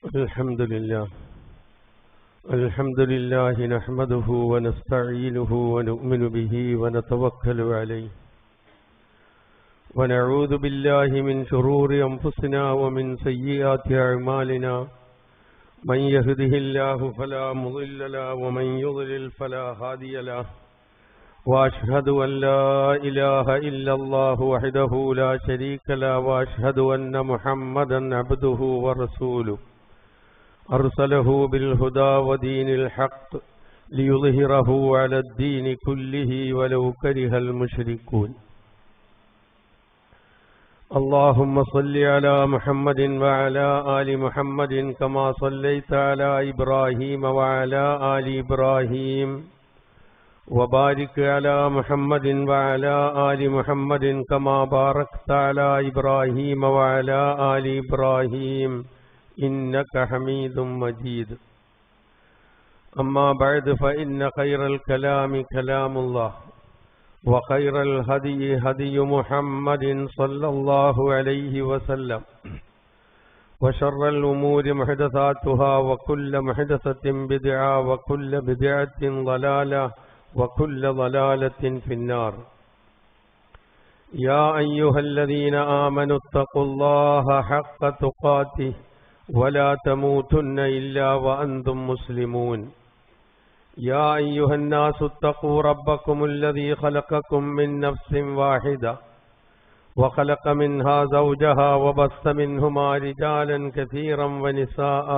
الحمد لله نحمده ونستعينه ونؤمن به ونتوكل عليه ونعوذ بالله من شرور أنفسنا ومن سيئات أعمالنا من يهده الله فلا مضل له ومن يضلل فلا هادي له وأشهد أن لا إله إلا الله وحده لا شريك له وأشهد أن محمدا عبده ورسوله أرسله بالهدى ودين الحق ليظهره على الدين كله ولو كره المشركون اللهم صل على محمد وعلى آل محمد كما صليت على إبراهيم وعلى آل إبراهيم وبارك على محمد وعلى آل محمد كما باركت على إبراهيم وعلى آل إبراهيم إنك حميد مجيد أما بعد فإن خير الكلام كلام الله وخير الهدي هدي محمد صلى الله عليه وسلم وشر الأمور محدثاتها وكل محدثة بدعة وكل بدعة ضلالة وكل ضلالة في النار يا أيها الذين آمنوا اتقوا الله حق تقاته ولا تموتن إلا وأنتم مسلمون يا أيها الناس اتقوا ربكم الذي خلقكم من نفس واحدة وخلق منها زوجها وبث منهما رجالا كثيرا ونساء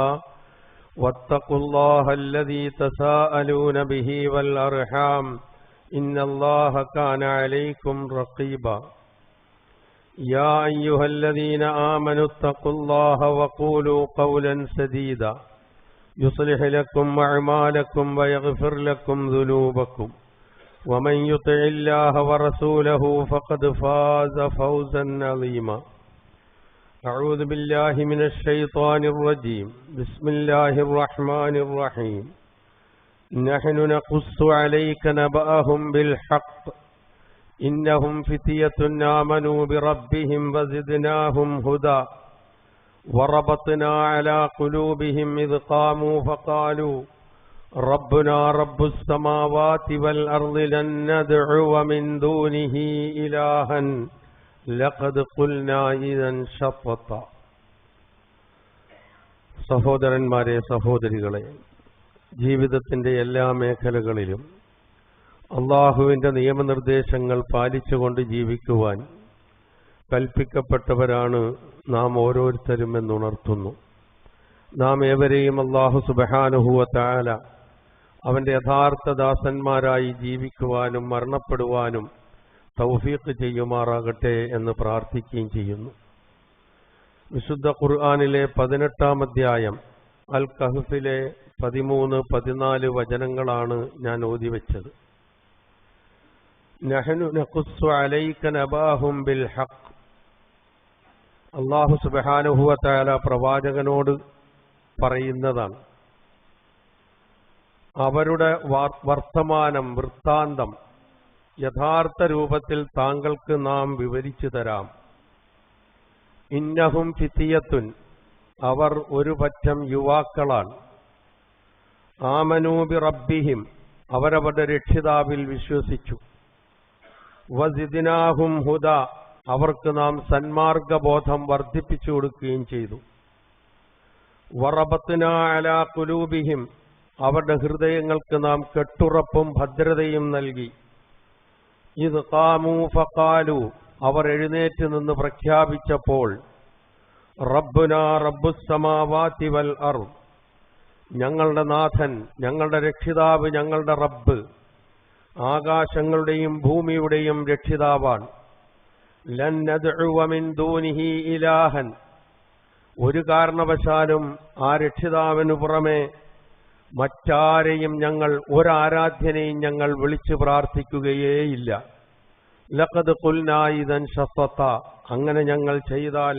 واتقوا الله الذي تساءلون به والأرحام إن الله كان عليكم رقيبا يا أيها الذين آمنوا اتقوا الله وقولوا قولا سديدا يصلح لكم أعمالكم ويغفر لكم ذنوبكم ومن يطع الله ورسوله فقد فاز فوزا عظيما أعوذ بالله من الشيطان الرجيم بسم الله الرحمن الرحيم نحن نقص عليك نبأهم بالحق إنهم فتية آمنوا بربهم وزدناهم هدى وربطنا على قلوبهم إذ قاموا فقالوا ربنا رب السماوات والأرض لن ندعو من دونه إلها لقد قلنا إذا شططا സഹോദരന്മാരെ സഹോദരികളെ, ജീവിതത്തിൻ്റെ എല്ലാ മേഖലകളിലും അള്ളാഹുവിൻ്റെ നിയമനിർദ്ദേശങ്ങൾ പാലിച്ചുകൊണ്ട് ജീവിക്കുവാൻ കൽപ്പിക്കപ്പെട്ടവരാണ് നാം ഓരോരുത്തരും എന്നുണർത്തുന്നു. നാം ഏവരെയും അള്ളാഹു സുബ്ഹാനഹു വ തആല അവൻ്റെ യഥാർത്ഥ ദാസന്മാരായി ജീവിക്കുവാനും മരണപ്പെടുവാനും തൗഫീഖ് ചെയ്യുമാറാകട്ടെ എന്ന് പ്രാർത്ഥിക്കുകയും ചെയ്യുന്നു. വിശുദ്ധ ഖുർആനിലെ 18-ാം അധ്യായം അൽ കഹ്ഫിലെ 13-14 വചനങ്ങളാണ് ഞാൻ ഓതിവെച്ചത്. നഹ്നു നഖുസ്സു അലൈക നബാഹും ബിൽ ഹഖ്. അല്ലാഹു സുബ്ഹാനഹു വ തആല പ്രവാചകനോട് പറയുന്നതാണ്, അവരുടെ വർത്തമാനം വൃത്താന്തം യഥാർത്ഥ രൂപത്തിൽ താങ്കൾക്ക് നാം വിവരിച്ചു തരാം. ഇന്നഹും ഫിതിയത്തുൻ, അവർ ഒരു പറ്റം യുവാക്കളാണ്. ആമനൂ ബി റബ്ബിഹിം, അവരവരുടെ രക്ഷിതാവിൽ വിശ്വസിച്ചു. വസിദ്നാഹും ഹുദ, അവർക്ക് നാം സന്മാർഗബോധം വർദ്ധിപ്പിച്ചു കൊടുക്കുകയും ചെയ്തു. വറബത്നാ അലാ ഖുലൂബിഹിം, അവരുടെ ഹൃദയങ്ങൾക്ക് നാം കെട്ടുറപ്പും ഭദ്രതയും നൽകി. ഇദ് ഖാമൂ ഫഖാലു, അവർ എഴുന്നേറ്റ് നിന്ന് പ്രഖ്യാപിച്ചപ്പോൾ റബ്ബുനാ റബ്ബുസ് സമാവാതി വൽ അർദ്, ഞങ്ങളുടെ നാഥൻ, ഞങ്ങളുടെ രക്ഷിതാവ്, ഞങ്ങളുടെ റബ്ബ് ആകാശങ്ങളുടെയും ഭൂമിയുടെയും രക്ഷിതാവാണ്. ലൻ നദ്ഉവ മിൻ ദൂനിഹി ഇലാഹൻ, ഒരു കാരണവശാലും ആ രക്ഷിതാവിനു പുറമെ മറ്റാരെയും ഞങ്ങൾ, ഒരാരാധ്യനെയും ഞങ്ങൾ വിളിച്ചു പ്രാർത്ഥിക്കുകയേയില്ല. ലഖദ് ഖുൽനാ ഇദൻ ശത്തത, അങ്ങനെ ഞങ്ങൾ ചെയ്താൽ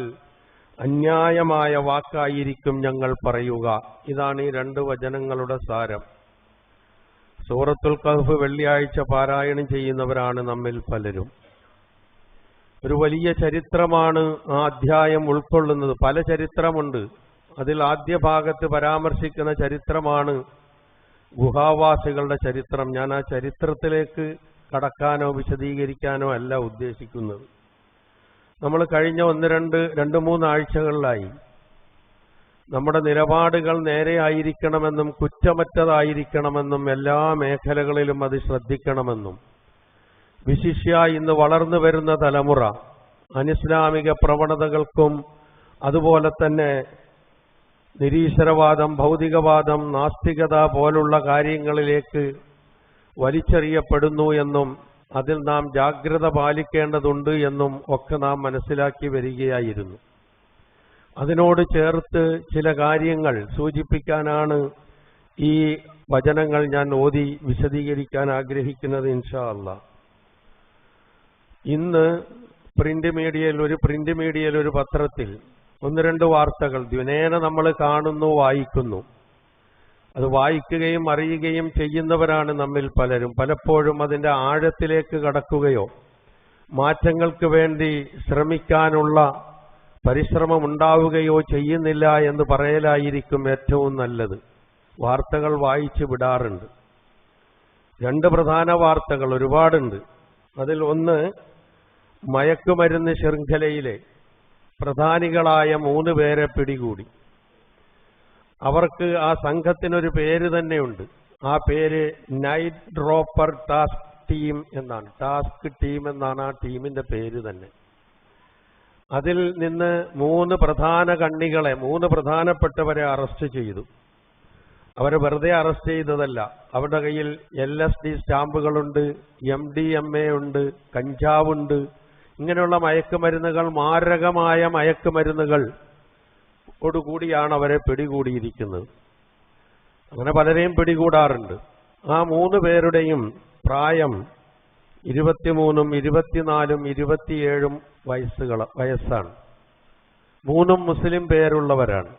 അന്യായമായ വാക്കായിരിക്കും ഞങ്ങൾ പറയുക. ഇതാണ് ഈ 2 വചനങ്ങളുടെ സാരം. സൂറത്തുൽ കഹ്ഫ് വെള്ളിയാഴ്ച പാരായണം ചെയ്യുന്നവരാണ് നമ്മിൽ പലരും. ഒരു വലിയ ചരിത്രമാണ് ആ അധ്യായം ഉൾക്കൊള്ളുന്നത്. പല ചരിത്രമുണ്ട്, അതിൽ ആദ്യ ഭാഗത്ത് പരാമർശിക്കുന്ന ചരിത്രമാണ് ഗുഹാവാസികളുടെ ചരിത്രം. ഞാൻ ആ ചരിത്രത്തിലേക്ക് കടക്കാനോ വിശദീകരിക്കാനോ അല്ല ഉദ്ദേശിക്കുന്നത്. നമ്മൾ കഴിഞ്ഞ രണ്ട് മൂന്ന് ആഴ്ചകളിലായി നമ്മുടെ നിലപാടുകൾ നേരെയായിരിക്കണമെന്നും കുറ്റമറ്റതായിരിക്കണമെന്നും എല്ലാ മേഖലകളിലും അത് ശ്രദ്ധിക്കണമെന്നും വിശിഷ്യ ഇന്ന് വളർന്നു വരുന്ന തലമുറ അനിസ്ലാമിക പ്രവണതകൾക്കും അതുപോലെ തന്നെ നിരീശ്വരവാദം, ഭൗതികവാദം, നാസ്തികത പോലുള്ള കാര്യങ്ങളിലേക്ക് വലിച്ചെറിയപ്പെടുന്നു എന്നും അതിൽ നാം ജാഗ്രത പാലിക്കേണ്ടതുണ്ട് എന്നും ഒക്കെ നാം മനസ്സിലാക്കി വരികയായിരുന്നു. അതിനോട് ചേർത്ത് ചില കാര്യങ്ങൾ സൂചിപ്പിക്കാനാണ് ഈ വചനങ്ങൾ ഞാൻ ഓതി വിശദീകരിക്കാൻ ആഗ്രഹിക്കുന്നത് ഇൻഷാ അല്ലാഹ്. ഇന്ന് പ്രിന്റ് മീഡിയയിൽ ഒരു പത്രത്തിൽ ഒന്ന് രണ്ട് വാർത്തകൾ ദിവനേന നമ്മൾ കാണുന്നു, വായിക്കുന്നു. അത് വായിക്കുകയും അറിയുകയും ചെയ്യുന്നവരാണ് നമ്മിൽ പലരും. പലപ്പോഴും അതിൻ്റെ ആഴത്തിലേക്ക് കടക്കുകയോ മാറ്റങ്ങൾക്ക് വേണ്ടി ശ്രമിക്കാനുള്ള പരിശ്രമമുണ്ടാവുകയോ ചെയ്യുന്നില്ല എന്ന് പറയലായിരിക്കും ഏറ്റവും നല്ലത്. വാർത്തകൾ വായിച്ചു വിടാറുണ്ട്. രണ്ട് പ്രധാന വാർത്തകൾ ഒരുപാടുണ്ട്. അതിൽ ഒന്ന്, മയക്കുമരുന്ന് ശൃംഖലയിലെ പ്രധാനികളായ 3 പേരെ പിടികൂടി. അവർക്ക് ആ സംഘത്തിനൊരു പേര് തന്നെയുണ്ട്. ആ പേര് നൈറ്റ് ഡ്രോപ്പർ ടാസ്ക് ടീം എന്നാണ്. ടാസ്ക് ടീം എന്നാണ് ആ ടീമിന്റെ പേര് തന്നെ. അതിൽ നിന്ന് 3 പ്രധാനപ്പെട്ടവരെ അറസ്റ്റ് ചെയ്തു. അവരെ വെറുതെ അറസ്റ്റ് ചെയ്തതല്ല. അവരുടെ കയ്യിൽ LSD സ്റ്റാമ്പുകളുണ്ട്, MDMA ഉണ്ട്, കഞ്ചാവുണ്ട്. ഇങ്ങനെയുള്ള മയക്കുമരുന്നുകൾ, മാരകമായ മയക്കുമരുന്നുകൾ ഓടുകൂടിയാണ് അവരെ പിടികൂടിയിരിക്കുന്നത്. അങ്ങനെ പലരെയും പിടികൂടാറുണ്ട്. ആ 3 പേരുടെയും പ്രായം 23, 24, 27 വയസ്സാണ്. 3 മുസ്ലിം പേരുള്ളവരാണ്.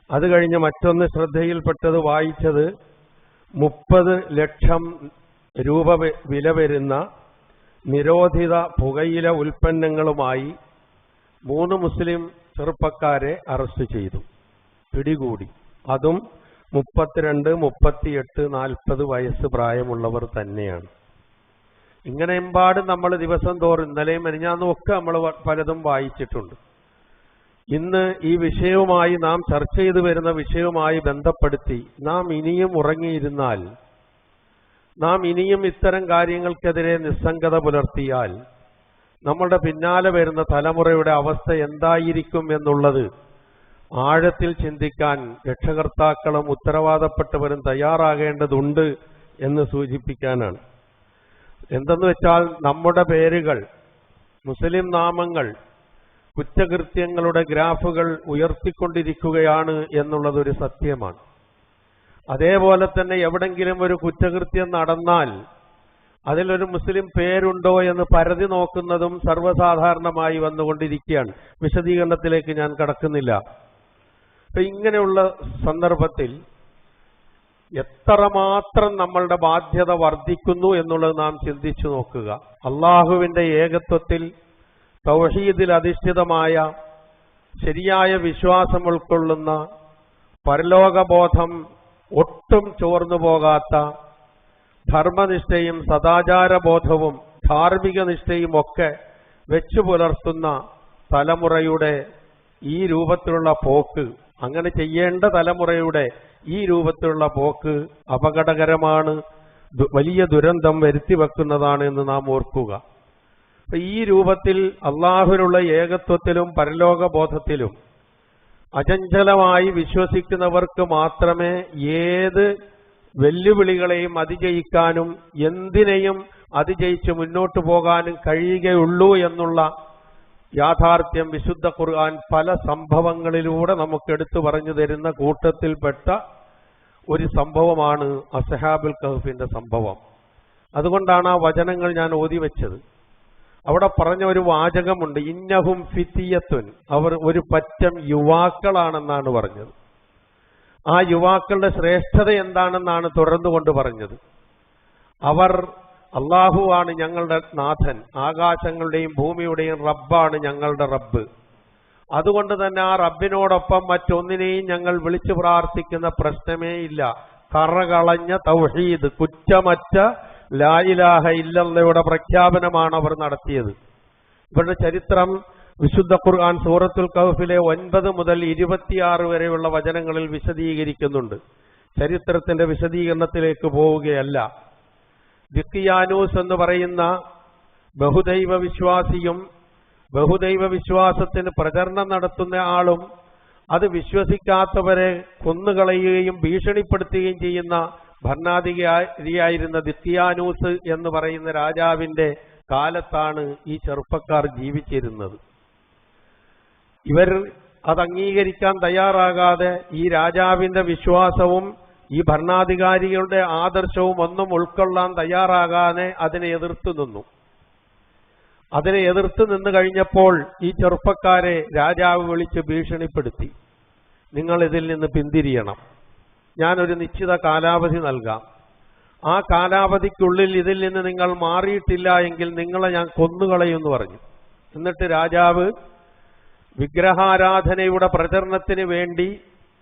അത് കഴിഞ്ഞ് മറ്റൊന്ന് ശ്രദ്ധയിൽപ്പെട്ടത്, വായിച്ചത് 30 ലക്ഷം രൂപ വില വരുന്ന നിരോധിത പുകയില ഉൽപ്പന്നങ്ങളുമായി 3 മുസ്ലിം ചെറുപ്പക്കാരെ അറസ്റ്റ് ചെയ്തു, പിടികൂടി. അതും 32, 38, 40 വയസ്സ് പ്രായമുള്ളവർ തന്നെയാണ്. ഇങ്ങനെ എമ്പാടും നമ്മൾ ദിവസം തോറും ഇന്നലെയും മെനിഞ്ഞാന്നും ഒക്കെ നമ്മൾ പലതും വായിച്ചിട്ടുണ്ട്. ഇന്ന് ഈ വിഷയവുമായി നാം ചർച്ച ചെയ്തു വരുന്ന വിഷയവുമായി ബന്ധപ്പെടുത്തി നാം ഇനിയും ഉറങ്ങിയിരുന്നാൽ, നാം ഇനിയും ഇത്തരം കാര്യങ്ങൾക്കെതിരെ നിസ്സംഗത പുലർത്തിയാൽ നമ്മുടെ പിന്നാലെ വരുന്ന തലമുറയുടെ അവസ്ഥ എന്തായിരിക്കും എന്നുള്ളത് ആഴത്തിൽ ചിന്തിക്കാൻ രക്ഷകർത്താക്കളും ഉത്തരവാദപ്പെട്ടവരും തയ്യാറാകേണ്ടതുണ്ട് എന്ന് സൂചിപ്പിക്കാനാണ്. എന്തെന്ന് വെച്ചാൽ, നമ്മുടെ പേരുകൾ, മുസ്ലിം നാമങ്ങൾ കുറ്റകൃത്യങ്ങളുടെ ഗ്രാഫുകൾ ഉയർത്തിക്കൊണ്ടിരിക്കുകയാണ് എന്നുള്ളതൊരു സത്യമാണ്. അതേപോലെ തന്നെ എവിടെങ്കിലും ഒരു കുറ്റകൃത്യം നടന്നാൽ അതിലൊരു മുസ്ലിം പേരുണ്ടോ എന്ന് പരതി നോക്കുന്നതും സർവ്വസാധാരണമായി വന്നുകൊണ്ടിരിക്കുകയാണ്. വിശദീകരണത്തിലേക്ക് ഞാൻ കടക്കുന്നില്ല. അപ്പൊ ഇങ്ങനെയുള്ള സന്ദർഭത്തിൽ എത്രമാത്രം നമ്മളുടെ ബാധ്യത വർദ്ധിക്കുന്നു എന്നുള്ളത് നാം ചിന്തിച്ചു നോക്കുക. അള്ളാഹുവിന്റെ ഏകത്വത്തിൽ, തൗഹീദിൽ അധിഷ്ഠിതമായ ശരിയായ വിശ്വാസം ഉൾക്കൊള്ളുന്ന, പരലോകബോധം ഒട്ടും ചോർന്നു പോകാത്ത, ധർമ്മനിഷ്ഠയും സദാചാരബോധവും ധാർമ്മിക നിഷ്ഠയും ഒക്കെ വെച്ചു പുലർത്തുന്ന തലമുറയുടെ ഈ രൂപത്തിലുള്ള പോക്ക്, അങ്ങനെ ചെയ്യേണ്ട തലമുറയുടെ ഈ രൂപത്തിലുള്ള പോക്ക് അപകടകരമാണ്, വലിയ ദുരന്തം വരുത്തിവെക്കുന്നതാണ് എന്ന് നാം ഓർക്കുക. ഈ രൂപത്തിൽ അള്ളാഹുവിനുള്ള ഏകത്വത്തിലും പരലോകബോധത്തിലും അചഞ്ചലമായി വിശ്വസിക്കുന്നവർക്ക് മാത്രമേ ഏത് വെല്ലുവിളികളെയും അതിജയിക്കാനും എന്തിനേയും അതിജയിച്ച് മുന്നോട്ടു പോകാനും കഴിയുകയുള്ളൂ എന്നുള്ള യാഥാർത്ഥ്യം വിശുദ്ധ ഖുർആൻ പല സംഭവങ്ങളിലൂടെ നമുക്ക് എടുത്തു പറഞ്ഞു തരുന്ന കൂട്ടത്തിൽപ്പെട്ട ഒരു സംഭവമാണ് അസ്ഹാബുൽ കഹ്ഫിന്റെ സംഭവം. അതുകൊണ്ടാണ് ആ വചനങ്ങൾ ഞാൻ ഓതി വെച്ചത്. അവിടെ പറഞ്ഞ ഒരു വാചകമുണ്ട്, ഇന്നഹും ഫിത്തിയത്തുൻ, അവർ ഒരു പറ്റം യുവാക്കളാണെന്നാണ് പറഞ്ഞത്. ആ യുവാക്കളുടെ ശ്രേഷ്ഠത എന്താണെന്നാണ് തുടർന്നുകൊണ്ട് പറഞ്ഞത്. അവർ അള്ളാഹുവാണ് ഞങ്ങളുടെ നാഥൻ, ആകാശങ്ങളുടെയും ഭൂമിയുടെയും റബ്ബാണ് ഞങ്ങളുടെ റബ്ബ്. അതുകൊണ്ട് തന്നെ ആ റബ്ബിനോടൊപ്പം മറ്റൊന്നിനെയും ഞങ്ങൾ വിളിച്ചു പ്രാർത്ഥിക്കുന്ന പ്രശ്നമേ ഇല്ല. കറകളഞ്ഞ തൗഹീദ്, കുറ്റമറ്റ ലാ ഇലാഹ ഇല്ലല്ലയുടെ പ്രഖ്യാപനമാണ് അവർ നടത്തിയത്. ഇവരുടെ ചരിത്രം വിശുദ്ധ ഖുർആൻ സൂറത്തുൽ കഹ്ഫിലെ 9 മുതൽ 26 വരെയുള്ള വചനങ്ങളിൽ വിശദീകരിക്കുന്നുണ്ട്. ചരിത്രത്തിന്റെ വിശദീകരണത്തിലേക്ക് പോവുകയല്ല. ദിഖ്യാനൂസ് എന്ന് പറയുന്ന ബഹുദൈവ വിശ്വാസിയും ബഹുദൈവ വിശ്വാസത്തിന് പ്രചരണം നടത്തുന്ന ആളും അത് വിശ്വസിക്കാത്തവരെ കൊന്നുകളയുകയും ഭീഷണിപ്പെടുത്തുകയും ചെയ്യുന്ന ഭരണാധികാരിയായിരുന്ന ദിഖ്യാനൂസ് എന്ന് പറയുന്ന രാജാവിന്റെ കാലത്താണ് ഈ ചെറുപ്പക്കാർ ജീവിച്ചിരുന്നത്. ഇവർ അത് അംഗീകരിക്കാൻ തയ്യാറാകാതെ ഈ രാജാവിന്റെ വിശ്വാസവും ഈ ഭരണാധികാരികളുടെ ആദർശവും ഒന്നും ഉൾക്കൊള്ളാൻ തയ്യാറാകാതെ അതിനെ എതിർത്തു നിന്നു. അതിനെ എതിർത്ത് നിന്ന് കഴിഞ്ഞപ്പോൾ ഈ ചെറുപ്പക്കാരെ രാജാവ് വിളിച്ച് ഭീഷണിപ്പെടുത്തി, നിങ്ങൾ ഇതിൽ നിന്ന് പിന്തിരിയണം, ഞാനൊരു നിശ്ചിത കാലാവധി നൽകാം, ആ കാലാവധിക്കുള്ളിൽ ഇതിൽ നിന്ന് നിങ്ങൾ മാറിയിട്ടില്ല എങ്കിൽ നിങ്ങളെ ഞാൻ കൊന്നുകളയുമെന്ന് പറഞ്ഞു. എന്നിട്ട് രാജാവ് വിഗ്രഹാരാധനയുടെ പ്രചരണത്തിന് വേണ്ടി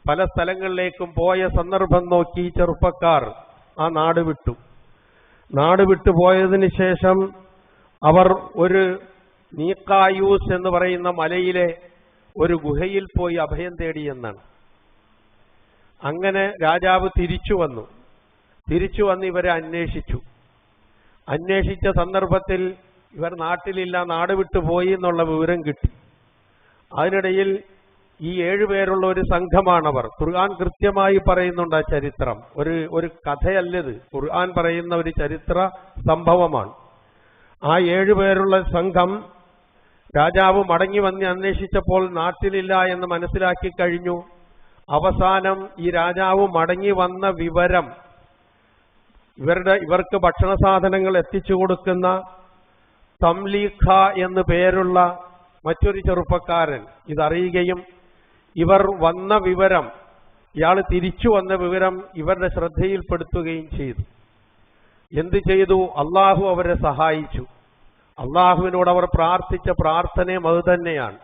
പല സ്ഥലങ്ങളിലേക്കും പോയ സന്ദർഭം നോക്കി ചെറുപ്പക്കാർ ആ നാട് വിട്ടു. നാട് വിട്ടു പോയതിന് ശേഷം അവർ ഒരു നീക്കായൂസ് എന്ന് പറയുന്ന മലയിലെ ഒരു ഗുഹയിൽ പോയി അഭയം തേടി എന്നാണ്. അങ്ങനെ രാജാവ് തിരിച്ചു വന്ന് ഇവരെ അന്വേഷിച്ച സന്ദർഭത്തിൽ ഇവർ നാട്ടിലില്ല, നാട് വിട്ടുപോയി എന്നുള്ള വിവരം കിട്ടി. അതിനിടയിൽ ഈ 7 പേരുള്ള ഒരു സംഘമാണവർ. ഖുർആൻ കൃത്യമായി പറയുന്നുണ്ട് ആ ചരിത്രം. ഒരു കഥയല്ലത്, ഖുർആൻ പറയുന്ന ഒരു ചരിത്ര സംഭവമാണ്. ആ 7 പേരുള്ള സംഘം രാജാവ് മടങ്ങി വന്ന് അന്വേഷിച്ചപ്പോൾ നാട്ടിലില്ല എന്ന് മനസ്സിലാക്കി കഴിഞ്ഞു. അവസാനം ഈ രാജാവ് മടങ്ങി വന്ന വിവരം ഇവർക്ക് ഭക്ഷണ സാധനങ്ങൾ എത്തിച്ചു കൊടുക്കുന്ന തംലീഖ എന്ന് പേരുള്ള മറ്റൊരു ചെറുപ്പക്കാരൻ ഇതറിയുകയും ഇവർ വന്ന വിവരം, ഇയാൾ തിരിച്ചു വന്ന വിവരം ഇവരുടെ ശ്രദ്ധയിൽപ്പെടുത്തുകയും ചെയ്തു. എന്ത് ചെയ്തു? അള്ളാഹു അവരെ സഹായിച്ചു. അള്ളാഹുവിനോട് അവർ പ്രാർത്ഥിച്ച പ്രാർത്ഥനയും അതുതന്നെയാണ്,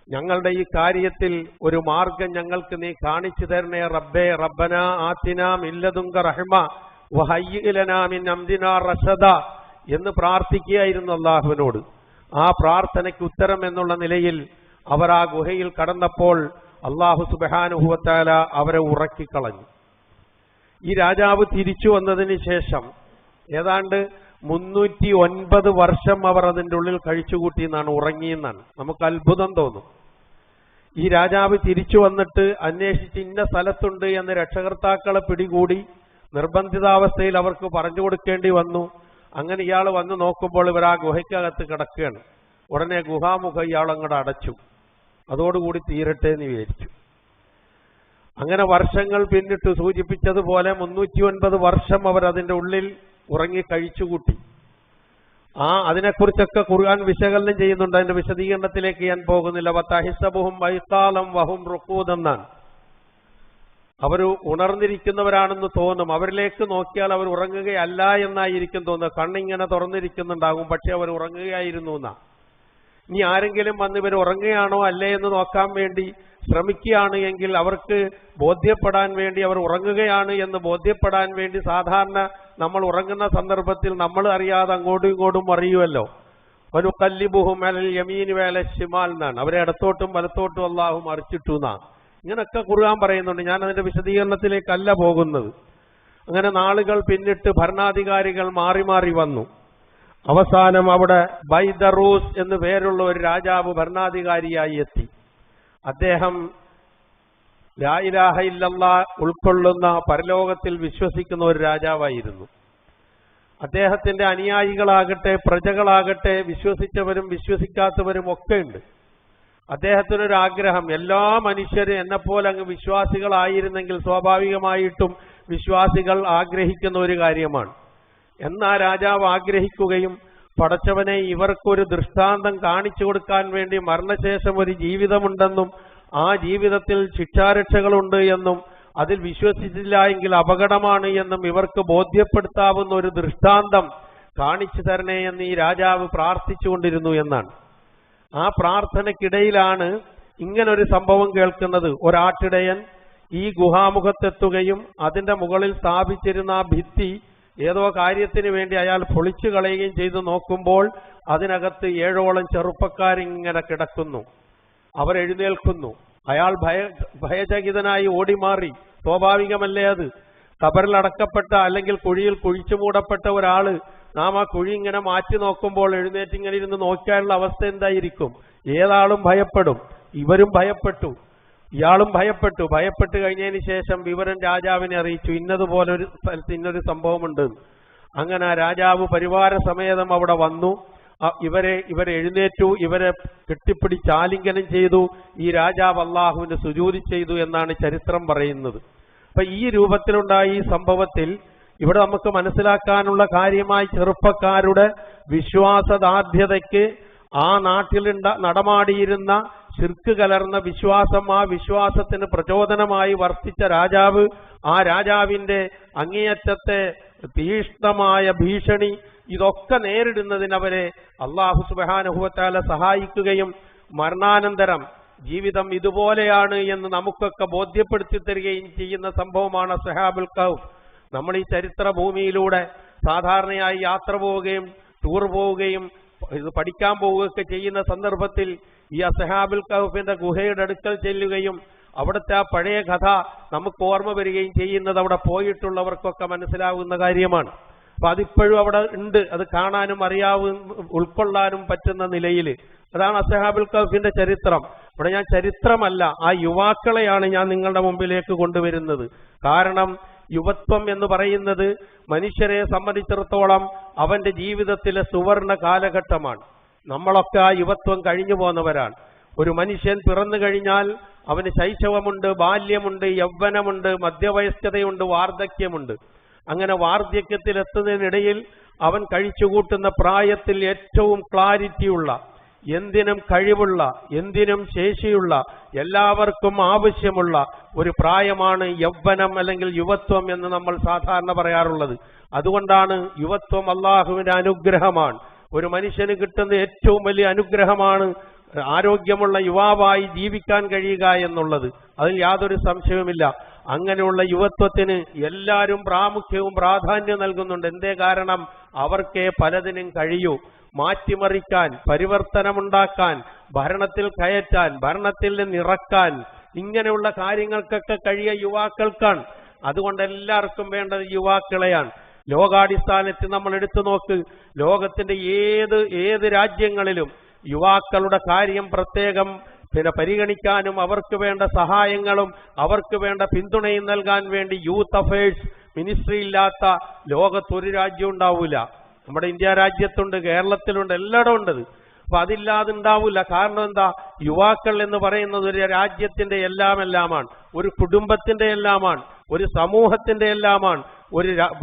ഞങ്ങളുടെ ഈ കാര്യത്തിൽ ഒരു മാർഗം ഞങ്ങൾക്ക് നീ കാണിച്ചു തരണേ റബ്ബേ, റബ്ബന ആതിനാ മിൻ ലദുങ്ക റഹ്മ വഹയ്യിഅ് ലനാ മിൻ അംരിനാ റശദ എന്ന് പ്രാർത്ഥിക്കുകയായിരുന്നു അള്ളാഹുവിനോട്. ആ പ്രാർത്ഥനയ്ക്ക് ഉത്തരം എന്നുള്ള നിലയിൽ അവർ ആ ഗുഹയിൽ കടന്നപ്പോൾ അള്ളാഹു സുബ്ഹാനഹു വ തആല അവരെ ഉറക്കിക്കളഞ്ഞു. ഈ രാജാവ് തിരിച്ചു വന്നതിന് ശേഷം ഏതാണ്ട് 309 വർഷം അവർ അതിൻ്റെ ഉള്ളിൽ കഴിച്ചുകൂട്ടിയെന്നാണ്, ഉറങ്ങിയെന്നാണ്. നമുക്ക് അത്ഭുതം തോന്നും. ഈ രാജാവ് തിരിച്ചു വന്നിട്ട് അന്വേഷിച്ച് ഇന്ന സ്ഥലത്തുണ്ട് എന്ന് രക്ഷകർത്താക്കളെ പിടികൂടി നിർബന്ധിതാവസ്ഥയിൽ അവർക്ക് പറഞ്ഞു കൊടുക്കേണ്ടി വന്നു. അങ്ങനെ ഇയാൾ വന്ന് നോക്കുമ്പോൾ ഇവർ ആ ഗുഹയ്ക്കകത്ത് കിടക്കുകയാണ്. ഉടനെ ഗുഹാമുഖം ഇയാൾ അങ്ങോട്ട് അടച്ചു. അതോടുകൂടി തീരട്ടെ എന്ന് വിചാരിച്ചു. അങ്ങനെ വർഷങ്ങൾ പിന്നിട്ട് സൂചിപ്പിച്ചതുപോലെ 309 വർഷം അവർ അതിൻ്റെ ഉള്ളിൽ ഉറങ്ങി കഴിച്ചുകൂട്ടി. അതിനെക്കുറിച്ചൊക്കെ ഖുർആൻ വിശകലനം ചെയ്യുന്നുണ്ട്. അതിന്റെ വിശദീകരണത്തിലേക്ക് ഞാൻ പോകുന്നില്ല. വതഹിസബുഹും വൈഖാലം വഹും റുഖൂദ് എന്നാണ്. അവർ ഉണർന്നിരിക്കുന്നവരാണെന്ന് തോന്നും. അവരിലേക്ക് നോക്കിയാൽ അവർ ഉറങ്ങുകയല്ല എന്നായിരിക്കും തോന്നുക. കണ്ണിങ്ങനെ തുറന്നിരിക്കുന്നുണ്ടാകും, പക്ഷെ അവർ ഉറങ്ങുകയായിരുന്നു എന്നാ. ഇനി ആരെങ്കിലും വന്ന് ഇവർ ഉറങ്ങുകയാണോ അല്ലേ എന്ന് നോക്കാൻ വേണ്ടി ശ്രമിക്കുകയാണ് എങ്കിൽ അവർക്ക് ബോധ്യപ്പെടാൻ വേണ്ടി, അവർ ഉറങ്ങുകയാണ് എന്ന് ബോധ്യപ്പെടാൻ വേണ്ടി സാധാരണ നമ്മൾ ഉറങ്ങുന്ന സന്ദർഭത്തിൽ നമ്മൾ അറിയാതെ അങ്ങോട്ടും ഇങ്ങോട്ടും മറിയുമല്ലോ. വനുഖല്ലിബുഹും അലൽ യമീനി വഅല ശിമാൽ എന്നാണ്. അവരെ ഇടത്തോട്ടും വലത്തോട്ടും അല്ലാഹു മറിച്ചിട്ടു എന്നാണ്. ഇങ്ങനൊക്കെ ഖുർആൻ പറയുന്നുണ്ട്. ഞാൻ അതിന്റെ വിശദീകരണത്തിലേക്കല്ല പോകുന്നത്. അങ്ങനെ നാളുകൾ പിന്നിട്ട് ഭരണാധികാരികൾ മാറി മാറി വന്നു. അവസാനം അവിടെ ബൈദറൂസ് എന്ന് പേരുള്ള ഒരു രാജാവ് ഭരണാധികാരിയായി എത്തി. അദ്ദേഹം ലാ ഇലാഹ ഇല്ലല്ലാഹ് ഉൾക്കൊള്ളുന്ന പരലോകത്തിൽ വിശ്വസിക്കുന്ന ഒരു രാജാവായിരുന്നു. അദ്ദേഹത്തിന്റെ അനുയായികളാകട്ടെ പ്രജകളാകട്ടെ വിശ്വസിച്ചവരും വിശ്വസിക്കാത്തവരും ഒക്കെ ഉണ്ട്. അദ്ദേഹത്തിനൊരാഗ്രഹം, എല്ലാ മനുഷ്യരും എന്നെപ്പോലെ അങ്ങ് വിശ്വാസികളായിരുന്നെങ്കിൽ സ്വാഭാവികമായിട്ടും വിശ്വാസികൾ ആഗ്രഹിക്കുന്ന ഒരു കാര്യമാണ്. എന്നാ രാജാവ് ആഗ്രഹിക്കുകയും പടച്ചവനെ ഇവർക്കൊരു ദൃഷ്ടാന്തം കാണിച്ചു കൊടുക്കാൻ വേണ്ടി മരണശേഷം ഒരു ജീവിതമുണ്ടെന്നും ആ ജീവിതത്തിൽ ശിക്ഷാരക്ഷകളുണ്ട് എന്നും അതിൽ വിശ്വസിച്ചില്ല എങ്കിൽ അപകടമാണ് എന്നും ഇവർക്ക് ബോധ്യപ്പെടുത്താവുന്ന ഒരു ദൃഷ്ടാന്തം കാണിച്ചു തരണേ എന്ന് ഈ രാജാവ് പ്രാർത്ഥിച്ചുകൊണ്ടിരുന്നു എന്നാണ്. ആ പ്രാർത്ഥനയ്ക്കിടയിലാണ് ഇങ്ങനൊരു സംഭവം കേൾക്കുന്നത്. ഒരാട്ടിടയൻ ഈ ഗുഹാമുഖത്തെത്തുകയും അതിന്റെ മുകളിൽ സ്ഥാപിച്ചിരുന്ന ആ ഭിത്തി ഏതോ കാര്യത്തിന് വേണ്ടി അയാൾ പൊളിച്ചു കളയുകയും ചെയ്തു നോക്കുമ്പോൾ അതിനകത്ത് 7ഓളം ചെറുപ്പക്കാരിങ്ങനെ കിടക്കുന്നു. അവരെഴുന്നേൽക്കുന്നു. അയാൾ ഭയചകിതനായി ഓടിമാറി. സ്വാഭാവികമല്ലേ അത്? ഖബറിലടക്കപ്പെട്ട അല്ലെങ്കിൽ കുഴിയിൽ കുഴിച്ചു മൂടപ്പെട്ട ഒരാള് നാം ആ കുഴി ഇങ്ങനെ മാറ്റി നോക്കുമ്പോൾ എഴുന്നേറ്റ് ഇങ്ങനെ ഇരുന്ന് നോക്കിയാലുള്ള അവസ്ഥ എന്തായിരിക്കും? ഏതാളും ഭയപ്പെടും. ഇവരും ഭയപ്പെട്ടു, ഇയാളും ഭയപ്പെട്ടു. ഭയപ്പെട്ട് കഴിഞ്ഞതിന് ശേഷം വിവരം രാജാവിനെ അറിയിച്ചു, ഇന്നതുപോലെ ഒരു സ്ഥലത്ത് ഇന്നൊരു സംഭവമുണ്ട്. അങ്ങനെ രാജാവ് പരിവാര സമേതം അവിടെ വന്നു. ഇവരെ എഴുന്നേറ്റു, ഇവരെ കെട്ടിപ്പിടിച്ച് ആലിംഗനം ചെയ്തു. ഈ രാജാവ് അള്ളാഹുവിന് സുജൂദ് ചെയ്തു എന്നാണ് ചരിത്രം പറയുന്നത്. അപ്പൊ ഈ രൂപത്തിലുണ്ടായ ഈ സംഭവത്തിൽ ഇവിടെ നമുക്ക് മനസ്സിലാക്കാനുള്ള കാര്യമായി ചെറുപ്പക്കാരുടെ വിശ്വാസദാർഢ്യതയ്ക്ക് ആ നാട്ടിൽ നടമാടിയിരുന്ന ശിർക്ക് കലർന്ന വിശ്വാസം, ആ വിശ്വാസത്തിന് പ്രചോദനമായി വർത്തിച്ച രാജാവ്, ആ രാജാവിന്റെ അങ്ങേയറ്റത്തെ തീഷ്ണമായ ഭീഷണി, ഇതൊക്കെ നേരിടുന്നതിനവരെ അല്ലാഹു സുബ്ഹാനഹു വ തആല സഹായിക്കുകയും മരണാനന്തരം ജീവിതം ഇതുപോലെയാണ് എന്ന് നമുക്കൊക്കെ ബോധ്യപ്പെടുത്തി തരികയും ചെയ്യുന്ന സംഭവമാണ് അസ്ഹാബുൽ കഹ്ഫ്. നമ്മൾ ഈ ചരിത്ര ഭൂമിയിലൂടെ സാധാരണയായി യാത്ര പോവുകയും ടൂർ പോവുകയും ഇത് പഠിക്കാൻ പോവുകയൊക്കെ ചെയ്യുന്ന സന്ദർഭത്തിൽ ഈ അസ്ഹാബുൽ കഹ്ഫിന്റെ ഗുഹയുടെ അടുക്കൽ ചെല്ലുകയും അവിടുത്തെ ആ പഴയ കഥ നമുക്ക് ഓർമ്മ വരികയും ചെയ്യുന്നത് അവിടെ പോയിട്ടുള്ളവർക്കൊക്കെ മനസ്സിലാവുന്ന കാര്യമാണ്. അപ്പൊ അതിപ്പോഴും അവിടെ ഉണ്ട്. അത് കാണാനും ഉൾക്കൊള്ളാനും പറ്റുന്ന നിലയിൽ. അതാണ് അസ്ഹാബുൽ കഹ്ഫിന്റെ ചരിത്രം. ഇവിടെ ഞാൻ ചരിത്രമല്ല, ആ യുവാക്കളെയാണ് ഞാൻ നിങ്ങളുടെ മുമ്പിലേക്ക് കൊണ്ടുവരുന്നത്. കാരണം യുവത്വം എന്ന് പറയുന്നത് മനുഷ്യരെ സംബന്ധിച്ചിടത്തോളം അവന്റെ ജീവിതത്തിലെ സുവർണ കാലഘട്ടമാണ്. നമ്മളൊക്കെ ആ യുവത്വം കഴിഞ്ഞു പോന്നവരാണ്. ഒരു മനുഷ്യൻ പിറന്നു കഴിഞ്ഞാൽ അവന് ശൈശവമുണ്ട്, ബാല്യമുണ്ട്, യൗവനമുണ്ട്, മധ്യവയസ്കതയുണ്ട്, വാർദ്ധക്യമുണ്ട്. അങ്ങനെ വാർദ്ധക്യത്തിലെത്തുന്നതിനിടയിൽ അവൻ കഴിച്ചുകൂട്ടുന്ന പ്രായത്തിൽ ഏറ്റവും ക്ലാരിറ്റിയുള്ള, എന്തിനും കഴിവുള്ള, എന്തിനും ശേഷിയുള്ള, എല്ലാവർക്കും ആവശ്യമുള്ള ഒരു പ്രായമാണ് യൗവനം അല്ലെങ്കിൽ യുവത്വം എന്ന് നമ്മൾ സാധാരണ പറയാറുള്ളത്. അതുകൊണ്ടാണ് യുവത്വം അള്ളാഹുവിന്റെ അനുഗ്രഹമാണ്. ഒരു മനുഷ്യന് കിട്ടുന്ന ഏറ്റവും വലിയ അനുഗ്രഹമാണ് ആരോഗ്യമുള്ള യുവാവായി ജീവിക്കാൻ കഴിയുക എന്നുള്ളത്. അതിൽ യാതൊരു സംശയവുമില്ല. അങ്ങനെയുള്ള യുവത്വത്തിന് എല്ലാവരും പ്രാമുഖ്യവും പ്രാധാന്യം നൽകുന്നുണ്ട്. എന്തേ കാരണം? അവർക്കേ പലതിനും കഴിയൂ. മാറ്റിമറിക്കാൻ, പരിവർത്തനമുണ്ടാക്കാൻ, ഭരണത്തിൽ കയറ്റാൻ, ഭരണത്തിൽ നിറക്കാൻ, ഇങ്ങനെയുള്ള കാര്യങ്ങൾക്കൊക്കെ കഴിയ യുവാക്കൾക്കാണ്. അതുകൊണ്ട് എല്ലാവർക്കും വേണ്ടത് യുവാക്കളെയാണ്. ലോകാടിസ്ഥാനത്തിൽ നമ്മൾ എടുത്തു നോക്ക്, ലോകത്തിന്റെ ഏത് രാജ്യങ്ങളിലും യുവാക്കളുടെ കാര്യം പ്രത്യേകം പരിഗണിക്കാനും അവർക്ക് വേണ്ട സഹായങ്ങളും അവർക്ക് വേണ്ട പിന്തുണയും നൽകാൻ വേണ്ടി യൂത്ത് അഫയേഴ്സ് മിനിസ്ട്രി ഇല്ലാത്ത ലോകത്തൊരു രാജ്യം ഉണ്ടാവില്ല. നമ്മുടെ ഇന്ത്യ രാജ്യത്തുണ്ട്, കേരളത്തിലുണ്ട്, എല്ലായിടും ഉണ്ട്. അപ്പൊ അതില്ലാതെ ഉണ്ടാവില്ല. കാരണം എന്താ? യുവാക്കൾ എന്ന് പറയുന്നത് ഒരു രാജ്യത്തിന്റെ എല്ലാമാണ്, ഒരു കുടുംബത്തിന്റെ എല്ലാമാണ്, ഒരു സമൂഹത്തിന്റെ എല്ലാമാണ്,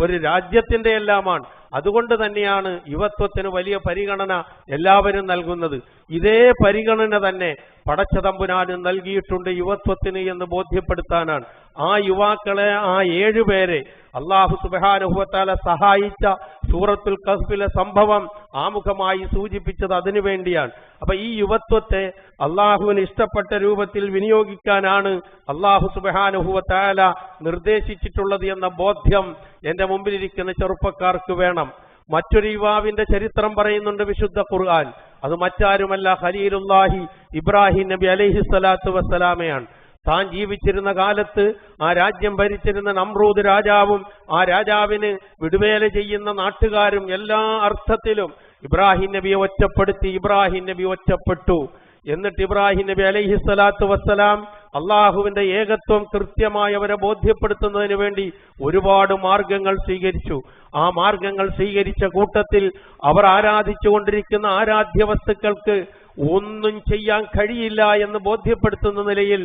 ഒരു രാജ്യത്തിന്റെ എല്ലാമാണ്. അതുകൊണ്ട് തന്നെയാണ് യുവത്വത്തിന് വലിയ പരിഗണന എല്ലാവരും നൽകുന്നത്. ഇതേ പരിഗണന തന്നെ പടച്ചതമ്പുരാനും നൽകിയിട്ടുണ്ട് യുവത്വത്തിന് എന്ന് ബോധ്യപ്പെടുത്താനാണ്. ആ യുവാക്കളെ, ആ 7 പേരെ അല്ലാഹു സുബ്ഹാനഹു വ തആല സഹായിച്ച സൂറത്തുൽ കഹ്ഫിലെ സംഭവം ആമുഖമായി സൂചിപ്പിച്ചത് അതിനു വേണ്ടിയാണ്. അപ്പൊ ഈ യുവത്വത്തെ അള്ളാഹുവിന് ഇഷ്ടപ്പെട്ട രൂപത്തിൽ വിനിയോഗിക്കാനാണ് അല്ലാഹു സുബ്ഹാനഹു വ തആല നിർദ്ദേശിച്ചിട്ടുള്ളത് എന്ന ബോധ്യം എന്റെ മുമ്പിലിരിക്കുന്ന ചെറുപ്പക്കാർക്ക് വേണം. മറ്റൊരു യുവാവിന്റെ ചരിത്രം പറയുന്നുണ്ട് വിശുദ്ധ ഖുർആൻ. അത് മറ്റാരുമല്ല, ഖലീലുല്ലാഹി ഇബ്രാഹിം നബി അലൈഹി സ്വലാത്തു വസ്സലാമയാണ്. താൻ ജീവിച്ചിരുന്ന കാലത്ത് ആ രാജ്യം ഭരിച്ചിരുന്ന നമ്രൂദ് രാജാവും ആ രാജാവിന് വിടുവേല ചെയ്യുന്ന നാട്ടുകാരും എല്ലാ അർത്ഥത്തിലും ഇബ്രാഹിം നബിയെ ഒറ്റപ്പെടുത്തി. ഇബ്രാഹിം നബി ഒറ്റപ്പെട്ടു. എന്നിട്ട് ഇബ്രാഹിം നബി അലൈഹി സ്വലാത്തു വസ്സലാം അള്ളാഹുവിന്റെ ഏകത്വം കൃത്യമായി അവരെ ബോധ്യപ്പെടുത്തുന്നതിന് വേണ്ടി ഒരുപാട് മാർഗങ്ങൾ സ്വീകരിച്ചു. ആ മാർഗങ്ങൾ സ്വീകരിച്ച കൂട്ടത്തിൽ അവർ ആരാധിച്ചുകൊണ്ടിരിക്കുന്ന ആരാധ്യ വസ്തുക്കൾക്ക് ഒന്നും ചെയ്യാൻ കഴിയില്ല എന്ന് ബോധ്യപ്പെടുത്തുന്ന നിലയിൽ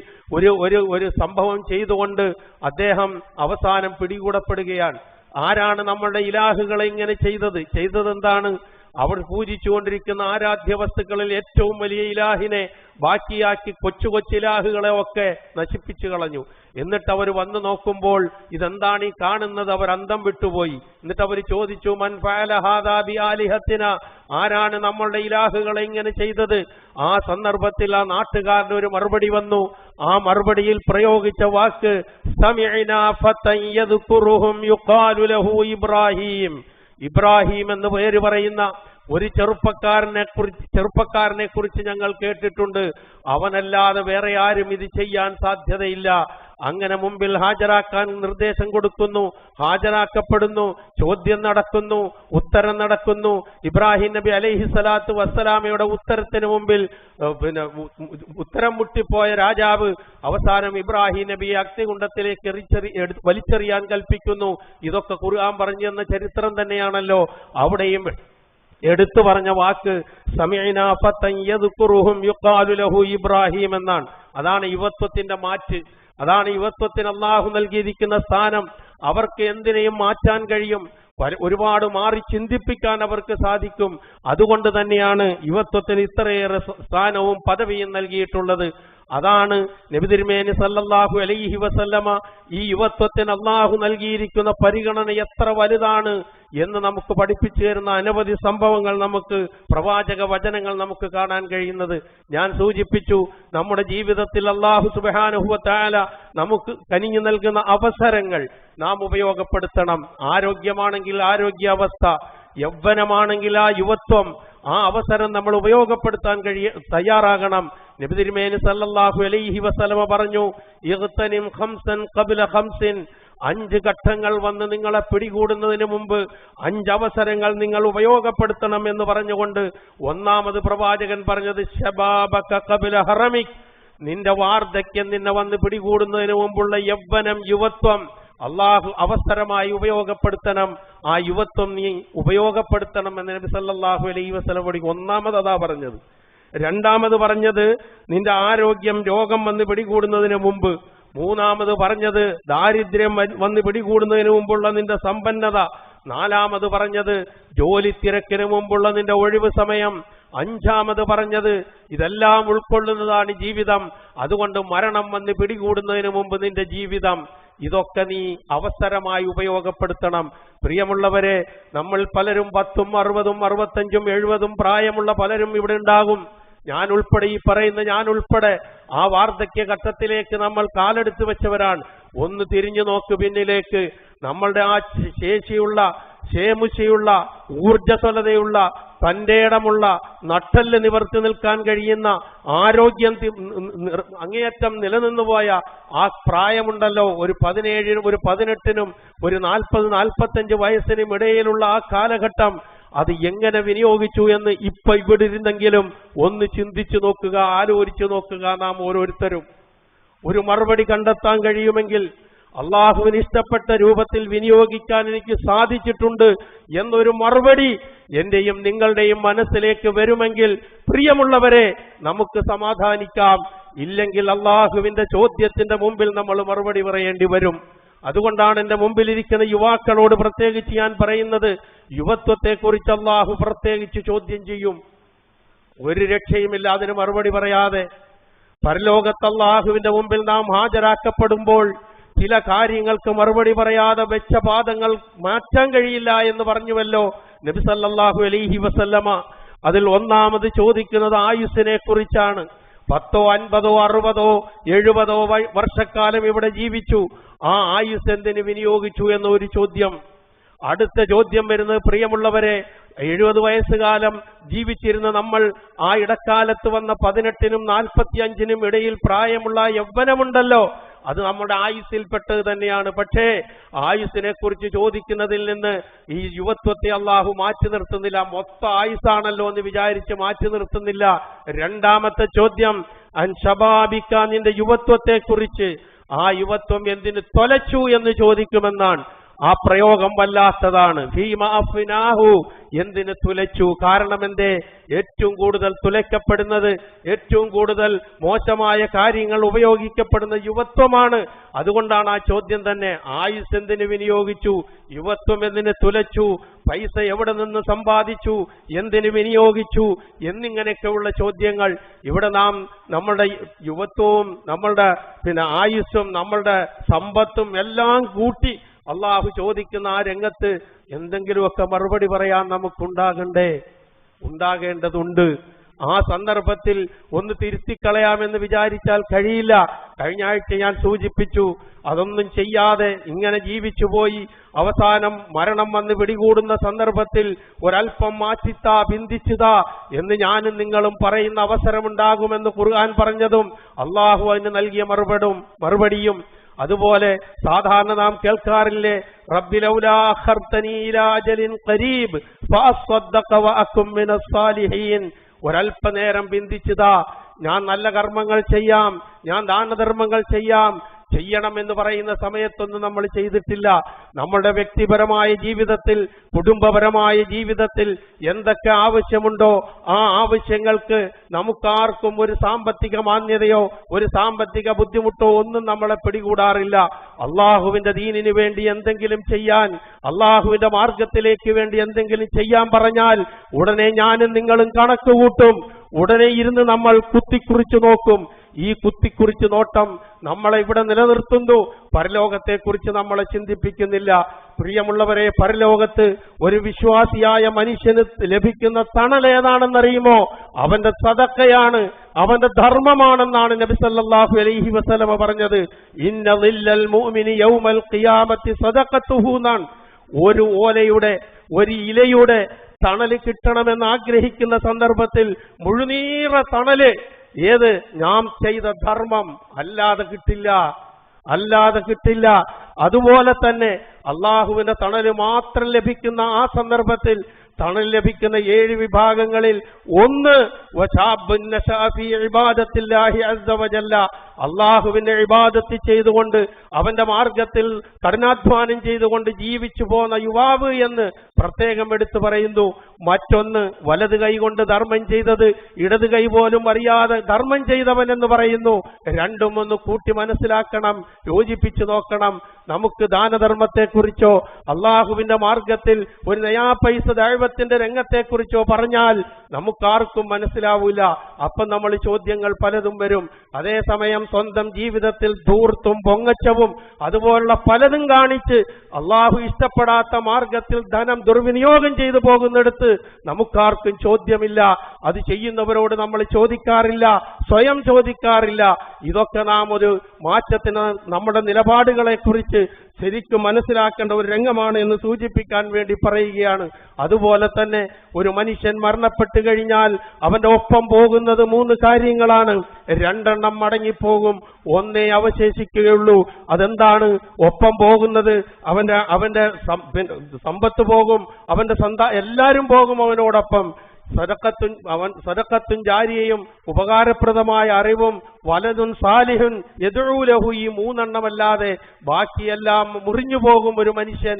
ഒരു സംഭവം ചെയ്തുകൊണ്ട് അദ്ദേഹം അവസാനം പിടികൂടപ്പെടുകയാണ്. ആരാണ് നമ്മളുടെ ഇലാഹുകളെ ഇങ്ങനെ ചെയ്തത് എന്താണ്? അവർ പൂജിച്ചുകൊണ്ടിരിക്കുന്ന ആരാധ്യ വസ്തുക്കളിൽ ഏറ്റവും വലിയ ഇലാഹിനെ ബാക്കിയാക്കി കൊച്ചു കൊച്ചിലാഹുകളെ ഒക്കെ നശിപ്പിച്ചു കളഞ്ഞു. എന്നിട്ട് അവർ വന്നു നോക്കുമ്പോൾ ഇതെന്താണ് ഈ കാണുന്നത്? അവർ അന്തം വിട്ടുപോയി. എന്നിട്ട് അവർ ചോദിച്ചു, മൻ ഫഅല ഹാദാ ബി ആലിഹത്തിന, ആരാണ് നമ്മളുടെ ഇലാഹുകളെ ഇങ്ങനെ ചെയ്തത്? ആ സന്ദർഭത്തിൽ ആ നാട്ടുകാരുടെ ഒരു മറുപടി വന്നു. ആ മറുപടിയിൽ പ്രയോഗിച്ച വാക്ക് സമിഅനാ ഫതൻ യദ്കുറുഹും യുഖാലു ലഹു ഇബ്രാഹിം. ഇബ്രാഹിം എന്ന് പേര് പറയുന്ന ഒരു ചെറുപ്പക്കാരനെ കുറിച്ച് ഞങ്ങൾ കേട്ടിട്ടുണ്ട്. അവനല്ലാതെ വേറെ ആരും ഇത് ചെയ്യാൻ സാധ്യതയില്ല. അങ്ങനെ മുമ്പിൽ ഹാജരാക്കാൻ നിർദ്ദേശം കൊടുക്കുന്നു, ഹാജരാക്കപ്പെടുന്നു, ചോദ്യം നടക്കുന്നു, ഉത്തരം നടക്കുന്നു. ഇബ്രാഹിം നബി അലൈഹി സ്വലാത്തു വസ്സലാമയുടെ ഉത്തരത്തിന് മുമ്പിൽ ഉത്തരം മുട്ടിപ്പോയ രാജാവ് അവസാനം ഇബ്രാഹിം നബിയെ അഗ്നികുണ്ഡത്തിലേക്ക് വലിച്ചെറിയാൻ കൽപ്പിക്കുന്നു. ഇതൊക്കെ ഖുർആൻ പറഞ്ഞു എന്ന ചരിത്രം തന്നെയാണല്ലോ. അവിടെയും എടുത്തു പറഞ്ഞ വാക്ക് സമിഅനാ ഫതൻ യദ്കുറുഹും യുഖാലു ലഹു ഇബ്രാഹിം എന്നാണ്. അതാണ് യുവത്വത്തിന്റെ മാറ്റ്. അതാണ് യുവത്വത്തിന് അല്ലാഹു നൽകിയിരിക്കുന്ന സ്ഥാനം. അവർക്ക് എന്തിനേയും മാറ്റാൻ കഴിയും, ഒരുപാട് മാറി ചിന്തിപ്പിക്കാൻ അവർക്ക് സാധിക്കും. അതുകൊണ്ട് തന്നെയാണ് യുവത്വത്തിന് ഇത്രയേറെ സ്ഥാനവും പദവിയും നൽകിയിട്ടുള്ളത്. അതാണ് നബി തിരുമേനി സല്ലല്ലാഹു അലൈഹി വസല്ലമ ഈ യുവത്വത്തിന് അല്ലാഹു നൽകിയിരിക്കുന്ന പരിഗണന എത്ര വലുതാണ് എന്ന് നമുക്ക് പഠിപ്പിച്ചു തരുന്ന അനവധി സംഭവങ്ങൾ, നമുക്ക് പ്രവാചക വചനങ്ങൾ നമുക്ക് കാണാൻ കഴിയുന്നത്. ഞാൻ സൂചിപ്പിച്ചു, നമ്മുടെ ജീവിതത്തിൽ അല്ലാഹു സുബ്ഹാനഹു വ തആല നമുക്ക് കനിഞ്ഞു നൽകുന്ന അവസരങ്ങൾ നാം ഉപയോഗപ്പെടുത്തണം. ആരോഗ്യമാണെങ്കിൽ ആരോഗ്യാവസ്ഥ, യൗവനമാണെങ്കിൽ ആ യുവത്വം, ആ അവസരം നമ്മൾ ഉപയോഗപ്പെടുത്താൻ തയ്യാറാകണം. നബി തിരുമേനി സല്ലല്ലാഹു അലൈഹി വസല്ലമ പറഞ്ഞു, ഇഗ്തനിം ഖംസൻ ഖബ്ല ഖംസിൻ, 5 ഘട്ടങ്ങൾ വന്ന് നിങ്ങളെ പിടികൂടുന്നതിന് മുമ്പ് 5 അവസരങ്ങൾ നിങ്ങൾ ഉപയോഗപ്പെടുത്തണം എന്ന് പറഞ്ഞുകൊണ്ട് ഒന്നാമത് പ്രവാചകൻ പറഞ്ഞത് ശബാബക ഖബ്ല ഹറമിക്, നിന്റെ വാർദ്ധക്യം നിന്നെ വന്ന് പിടികൂടുന്നതിന് മുമ്പുള്ള യൗവനം, യുവത്വം അള്ളാഹു അവസരമായി ഉപയോഗപ്പെടുത്തണം. ആ യുവത്വം നീ ഉപയോഗപ്പെടുത്തണം എന്ന് നബി സല്ലല്ലാഹു അലൈഹി വസല്ലം പഠിക്കും. ഒന്നാമത് അതാ പറഞ്ഞത്. രണ്ടാമത് പറഞ്ഞത് നിന്റെ ആരോഗ്യം, രോഗം വന്ന് പിടികൂടുന്നതിന് മുമ്പ്. മൂന്നാമത് പറഞ്ഞത് ദാരിദ്ര്യം വന്ന് പിടികൂടുന്നതിന് മുമ്പുള്ള നിന്റെ സമ്പന്നത. നാലാമത് പറഞ്ഞത് ജോലി തിരക്കിന് മുമ്പുള്ള നിന്റെ ഒഴിവ് സമയം. അഞ്ചാമത് പറഞ്ഞത് ഇതെല്ലാം ഉൾക്കൊള്ളുന്നതാണ് ജീവിതം, അതുകൊണ്ട് മരണം വന്ന് പിടികൂടുന്നതിന് മുമ്പ് നിന്റെ ജീവിതം. ഇതൊക്കെ നീ അവസരമായി ഉപയോഗപ്പെടുത്തണം. പ്രിയമുള്ളവരെ, നമ്മൾ പലരും 10, 60, 65, 70 പ്രായമുള്ള പലരും ഇവിടെ ഉണ്ടാകും. ഞാൻ ഉൾപ്പെടെ, ഈ പറയുന്ന ഞാൻ ഉൾപ്പെടെ ആ വാർദ്ധക്യ ഘട്ടത്തിലേക്ക് നമ്മൾ കാലെടുത്ത് വെച്ചവരാണ്. ഒന്ന് തിരിഞ്ഞു നോക്ക് പിന്നിലേക്ക്. നമ്മളുടെ ആ ശേഷിയുള്ള, ശേമുശയുള്ള, ഊർജ്ജസ്വലതയുള്ള, തന്റേടമുള്ള, നട്ടെല്ല് നിവർത്തി നിൽക്കാൻ കഴിയുന്ന, ആരോഗ്യം അങ്ങേയറ്റം നിലനിന്നുപോയ ആ പ്രായമുണ്ടല്ലോ, ഒരു 17, ഒരു 18, ഒരു 40, 45 വയസ്സിനും ഇടയിലുള്ള ആ കാലഘട്ടം, അത് എങ്ങനെ വിനിയോഗിച്ചു എന്ന് ഇപ്പൊ ഇവിടെ ഇരുന്നെങ്കിലും ഒന്ന് ചിന്തിച്ചു നോക്കുക, ആലോചിച്ചു നോക്കുക. നാം ഓരോരുത്തരും ഒരു മറുപടി കണ്ടെത്താൻ കഴിയുമെങ്കിൽ, അള്ളാഹുവിന് ഇഷ്ടപ്പെട്ട രൂപത്തിൽ വിനിയോഗിക്കാൻ എനിക്ക് സാധിച്ചിട്ടുണ്ട് എന്നൊരു മറുപടി എന്റെയും നിങ്ങളുടെയും മനസ്സിലേക്ക് വരുമെങ്കിൽ, പ്രിയമുള്ളവരെ, നമുക്ക് സമാധാനിക്കാം. ഇല്ലെങ്കിൽ അള്ളാഹുവിന്റെ ചോദ്യത്തിന്റെ മുമ്പിൽ നമ്മൾ മറുപടി പറയേണ്ടി വരും. അതുകൊണ്ടാണ് എന്റെ മുമ്പിലിരിക്കുന്ന യുവാക്കളോട് പ്രത്യേകിച്ച് ഞാൻ പറയുന്നത്, യുവത്വത്തെക്കുറിച്ച് അള്ളാഹു പ്രത്യേകിച്ച് ചോദ്യം ചെയ്യും. ഒരു രക്ഷയുമില്ല അതിന് മറുപടി പറയാതെ. പരലോകത്ത് അള്ളാഹുവിന്റെ മുമ്പിൽ നാം ഹാജരാക്കപ്പെടുമ്പോൾ ചില കാര്യങ്ങൾക്ക് മറുപടി പറയാതെ വെച്ച പാദങ്ങൾ മാറ്റാൻ കഴിയില്ല എന്ന് പറഞ്ഞുവല്ലോ നബി സല്ലല്ലാഹു അലൈഹി വസല്ലമ. അതിൽ ഒന്നാമത് ചോദിക്കുന്നത് ആയുസ്സിനെ കുറിച്ചാണ്. 10, 50, 60, 70 വർഷക്കാലം ഇവിടെ ജീവിച്ചു, ആ ആയുസ് എന്തിന് വിനിയോഗിച്ചു എന്നൊരു ചോദ്യം. അടുത്ത ചോദ്യം വരുന്നത്, പ്രിയമുള്ളവരെ, 70 വയസ്സുകാലം ജീവിച്ചിരുന്ന നമ്മൾ ആ ഇടക്കാലത്ത് വന്ന 18നും 45നും ഇടയിൽ പ്രായമുള്ള യൗവനമുണ്ടല്ലോ, അത് നമ്മുടെ ആയുസ്സിൽപ്പെട്ടത് തന്നെയാണ്. പക്ഷേ ആയുസ്സിനെ കുറിച്ച് ചോദിക്കുന്നതിൽ നിന്ന് ഈ യുവത്വത്തെ അള്ളാഹു മാറ്റി നിർത്തുന്നില്ല. മൊത്തം ആയുസ്സാണല്ലോ എന്ന് വിചാരിച്ച് മാറ്റി നിർത്തുന്നില്ല. രണ്ടാമത്തെ ചോദ്യം അൻഷബാബിക്ക, നിന്റെ യുവത്വത്തെ കുറിച്ച്, ആ യുവത്വം എന്തിന് തൊലച്ചു എന്ന് ചോദിക്കുമെന്നാണ്. ആ പ്രയോഗം വല്ലാത്തതാണ്. ഫീമ അഫ്നാഹു, എന്തിന് തുലച്ചു? കാരണം എന്തേ? ഏറ്റവും കൂടുതൽ തുലയ്ക്കപ്പെടുന്നത്, ഏറ്റവും കൂടുതൽ മോശമായ കാര്യങ്ങൾ ഉപയോഗിക്കപ്പെടുന്ന യുവത്വമാണ്. അതുകൊണ്ടാണ് ആ ചോദ്യം തന്നെ. ആയുസ് എന്തിന് വിനിയോഗിച്ചു? യുവത്വം എന്തിന് തുലച്ചു? പൈസ എവിടെ നിന്ന് സമ്പാദിച്ചു? എന്തിന് വിനിയോഗിച്ചു? എന്നിങ്ങനെയൊക്കെയുള്ള ചോദ്യങ്ങൾ ഇവിടെ നാം നമ്മളുടെ യുവത്വവും നമ്മളുടെ ആയുസ്സും നമ്മളുടെ സമ്പത്തും എല്ലാം കൂട്ടി അള്ളാഹു ചോദിക്കുന്ന ആ രംഗത്ത് എന്തെങ്കിലുമൊക്കെ മറുപടി പറയാൻ ഉണ്ടാകേണ്ടതുണ്ട്. ആ സന്ദർഭത്തിൽ ഒന്ന് തിരുത്തിക്കളയാമെന്ന് വിചാരിച്ചാൽ കഴിയില്ല. കഴിഞ്ഞ ആഴ്ച ഞാൻ സൂചിപ്പിച്ചു, അതൊന്നും ചെയ്യാതെ ഇങ്ങനെ ജീവിച്ചു പോയി അവസാനം മരണം വന്ന് പിടികൂടുന്ന സന്ദർഭത്തിൽ ഒരൽപ്പം മാറ്റിത്താ, ബിന്ദിച്ചുതാ എന്ന് ഞാനും നിങ്ങളും പറയുന്ന അവസരമുണ്ടാകുമെന്ന് ഖുർആൻ പറഞ്ഞതും അള്ളാഹു അതിന് നൽകിയ മറുപടിയും അതുപോലെ സാധാരണ നാം കേൾക്കാറില്ലേ, റബ്ബി ലൗലാ അഖർതനീ ഇലാ അജലിൻ ഖരീബ് ഫഅസ്വദ്ദഖ വഅകും മിനസ് സാലിഹീൻ. ഒരൽപ്പനേരം ബിന്ദിച്ചതാ, ഞാൻ നല്ല കർമ്മങ്ങൾ ചെയ്യാം, ഞാൻ ദാനധർമ്മങ്ങൾ ചെയ്യണമെന്ന് പറയുന്ന സമയത്തൊന്നും നമ്മൾ ചെയ്തിട്ടില്ല. നമ്മളുടെ വ്യക്തിപരമായ ജീവിതത്തിൽ, കുടുംബപരമായ ജീവിതത്തിൽ എന്തൊക്കെ ആവശ്യമുണ്ടോ ആ ആവശ്യങ്ങൾക്ക് നമുക്കാർക്കും ഒരു സാമ്പത്തിക മാന്യതയോ ഒരു സാമ്പത്തിക ബുദ്ധിമുട്ടോ ഒന്നും നമ്മളെ പിടികൂടാറില്ല. അള്ളാഹുവിന്റെ ദീനിന് വേണ്ടി എന്തെങ്കിലും ചെയ്യാൻ, അള്ളാഹുവിന്റെ മാർഗത്തിലേക്ക് വേണ്ടി എന്തെങ്കിലും ചെയ്യാൻ പറഞ്ഞാൽ ഉടനെ ഞാനും നിങ്ങളും കണക്ക് കൂട്ടും. ഉടനെ ഇരുന്ന് നമ്മൾ കുത്തിക്കുറിച്ചു നോക്കും. ഈ കുത്തിക്കുറിച്ച് നോട്ടം നമ്മളെ ഇവിടെ നിലനിർത്തുന്നു. പരലോകത്തെക്കുറിച്ച് നമ്മളെ ചിന്തിപ്പിക്കുന്നില്ല. പ്രിയമുള്ളവരെ, പരലോകത്ത് ഒരു വിശ്വാസിയായ മനുഷ്യന് ലഭിക്കുന്ന തണലേതാണെന്നറിയുമോ? അവന്റെ സദഖയാണ്, അവന്റെ ധർമ്മമാണെന്നാണ് നബി സല്ലല്ലാഹു അലൈഹി വസല്ലമ പറഞ്ഞത്. ഇന്ന ളില്ലൽ മുഅ്മിനി യൗമൽ ഖിയാമത്തി സദഖത്തുഹു എന്നാണ്. ഒരു ഓലയുടെ, ഒരു ഇലയുടെ തണല് കിട്ടണമെന്ന് ആഗ്രഹിക്കുന്ന സന്ദർഭത്തിൽ മുഴുനീറ തണല് ഏത്? നാം ചെയ്ത ധർമ്മം. അല്ലാതെ കിട്ടില്ല. അതുപോലെ തന്നെ അള്ളാഹുവിന്റെ തണല് മാത്രം ലഭിക്കുന്ന ആ സന്ദർഭത്തിൽ തണൽ ലഭിക്കുന്ന 7 വിഭാഗങ്ങളിൽ ഒന്ന് അള്ളാഹുവിന്റെ ഇബാദത്ത് ചെയ്തുകൊണ്ട് അവന്റെ മാർഗത്തിൽ കഠിനാധ്വാനം ചെയ്തുകൊണ്ട് ജീവിച്ചു പോന്ന യുവാവ് എന്ന് പ്രത്യേകം എടുത്തു പറയുന്നു. മറ്റൊന്ന് വലത് കൈ കൊണ്ട് ധർമ്മം ചെയ്തത് ഇടത് കൈ പോലും അറിയാതെ ധർമ്മം ചെയ്തവൻ എന്ന് പറയുന്നു. രണ്ടും ഒന്ന് കൂട്ടി മനസ്സിലാക്കണം, യോജിപ്പിച്ചു നോക്കണം. നമുക്ക് ദാനധർമ്മത്തെക്കുറിച്ചോ അള്ളാഹുവിന്റെ മാർഗത്തിൽ ഒരു നയാ പൈസ ദൈവത്തിന്റെ രംഗത്തെക്കുറിച്ചോ പറഞ്ഞാൽ നമുക്കാർക്കും മനസ്സിലാവൂല. അപ്പം നമ്മൾ ചോദ്യങ്ങൾ പലതും വരും. അതേസമയം സ്വന്തം ജീവിതത്തിൽ ധൂർത്തും പൊങ്ങച്ചവും അതുപോലുള്ള പലതും കാണിച്ച് അള്ളാഹു ഇഷ്ടപ്പെടാത്ത മാർഗത്തിൽ ധനം ദുർവിനിയോഗം ചെയ്തു പോകുന്നിടത്ത് നമുക്കാർക്കും ചോദ്യമില്ല. അത് ചെയ്യുന്നവരോട് നമ്മൾ ചോദിക്കാറില്ല, സ്വയം ചോദിക്കാറില്ല. ഇതൊക്കെ നാം ഒരു മാറ്റത്തിന് നമ്മുടെ നിലപാടുകളെ കുറിച്ച് ശരിക്കും മനസ്സിലാക്കേണ്ട ഒരു രംഗമാണ് എന്ന് സൂചിപ്പിക്കാൻ വേണ്ടി പറയുകയാണ്. അതുപോലെ തന്നെ ഒരു മനുഷ്യൻ മരണപ്പെട്ടു കഴിഞ്ഞാൽ അവന്റെ ഒപ്പം പോകുന്നത് 3 കാര്യങ്ങളാണ്. 2 മടങ്ങിപ്പോകും, 1 അവശേഷിക്കുകയുള്ളൂ. അതെന്താണ്? ഒപ്പം പോകുന്നത് അവന്റെ സമ്പത്ത് പോകും, അവന്റെ എല്ലാരും പോകും അവനോടൊപ്പം. സദഖത്തുൻ ജാരിയയും ഉപകാരപ്രദമായ അറിവും വലതുൻ സാലിഹുൻ യദ്ഉ ലഹു, ഈ 3 അല്ലാതെ ബാക്കിയെല്ലാം മുറിഞ്ഞു പോകും ഒരു മനുഷ്യൻ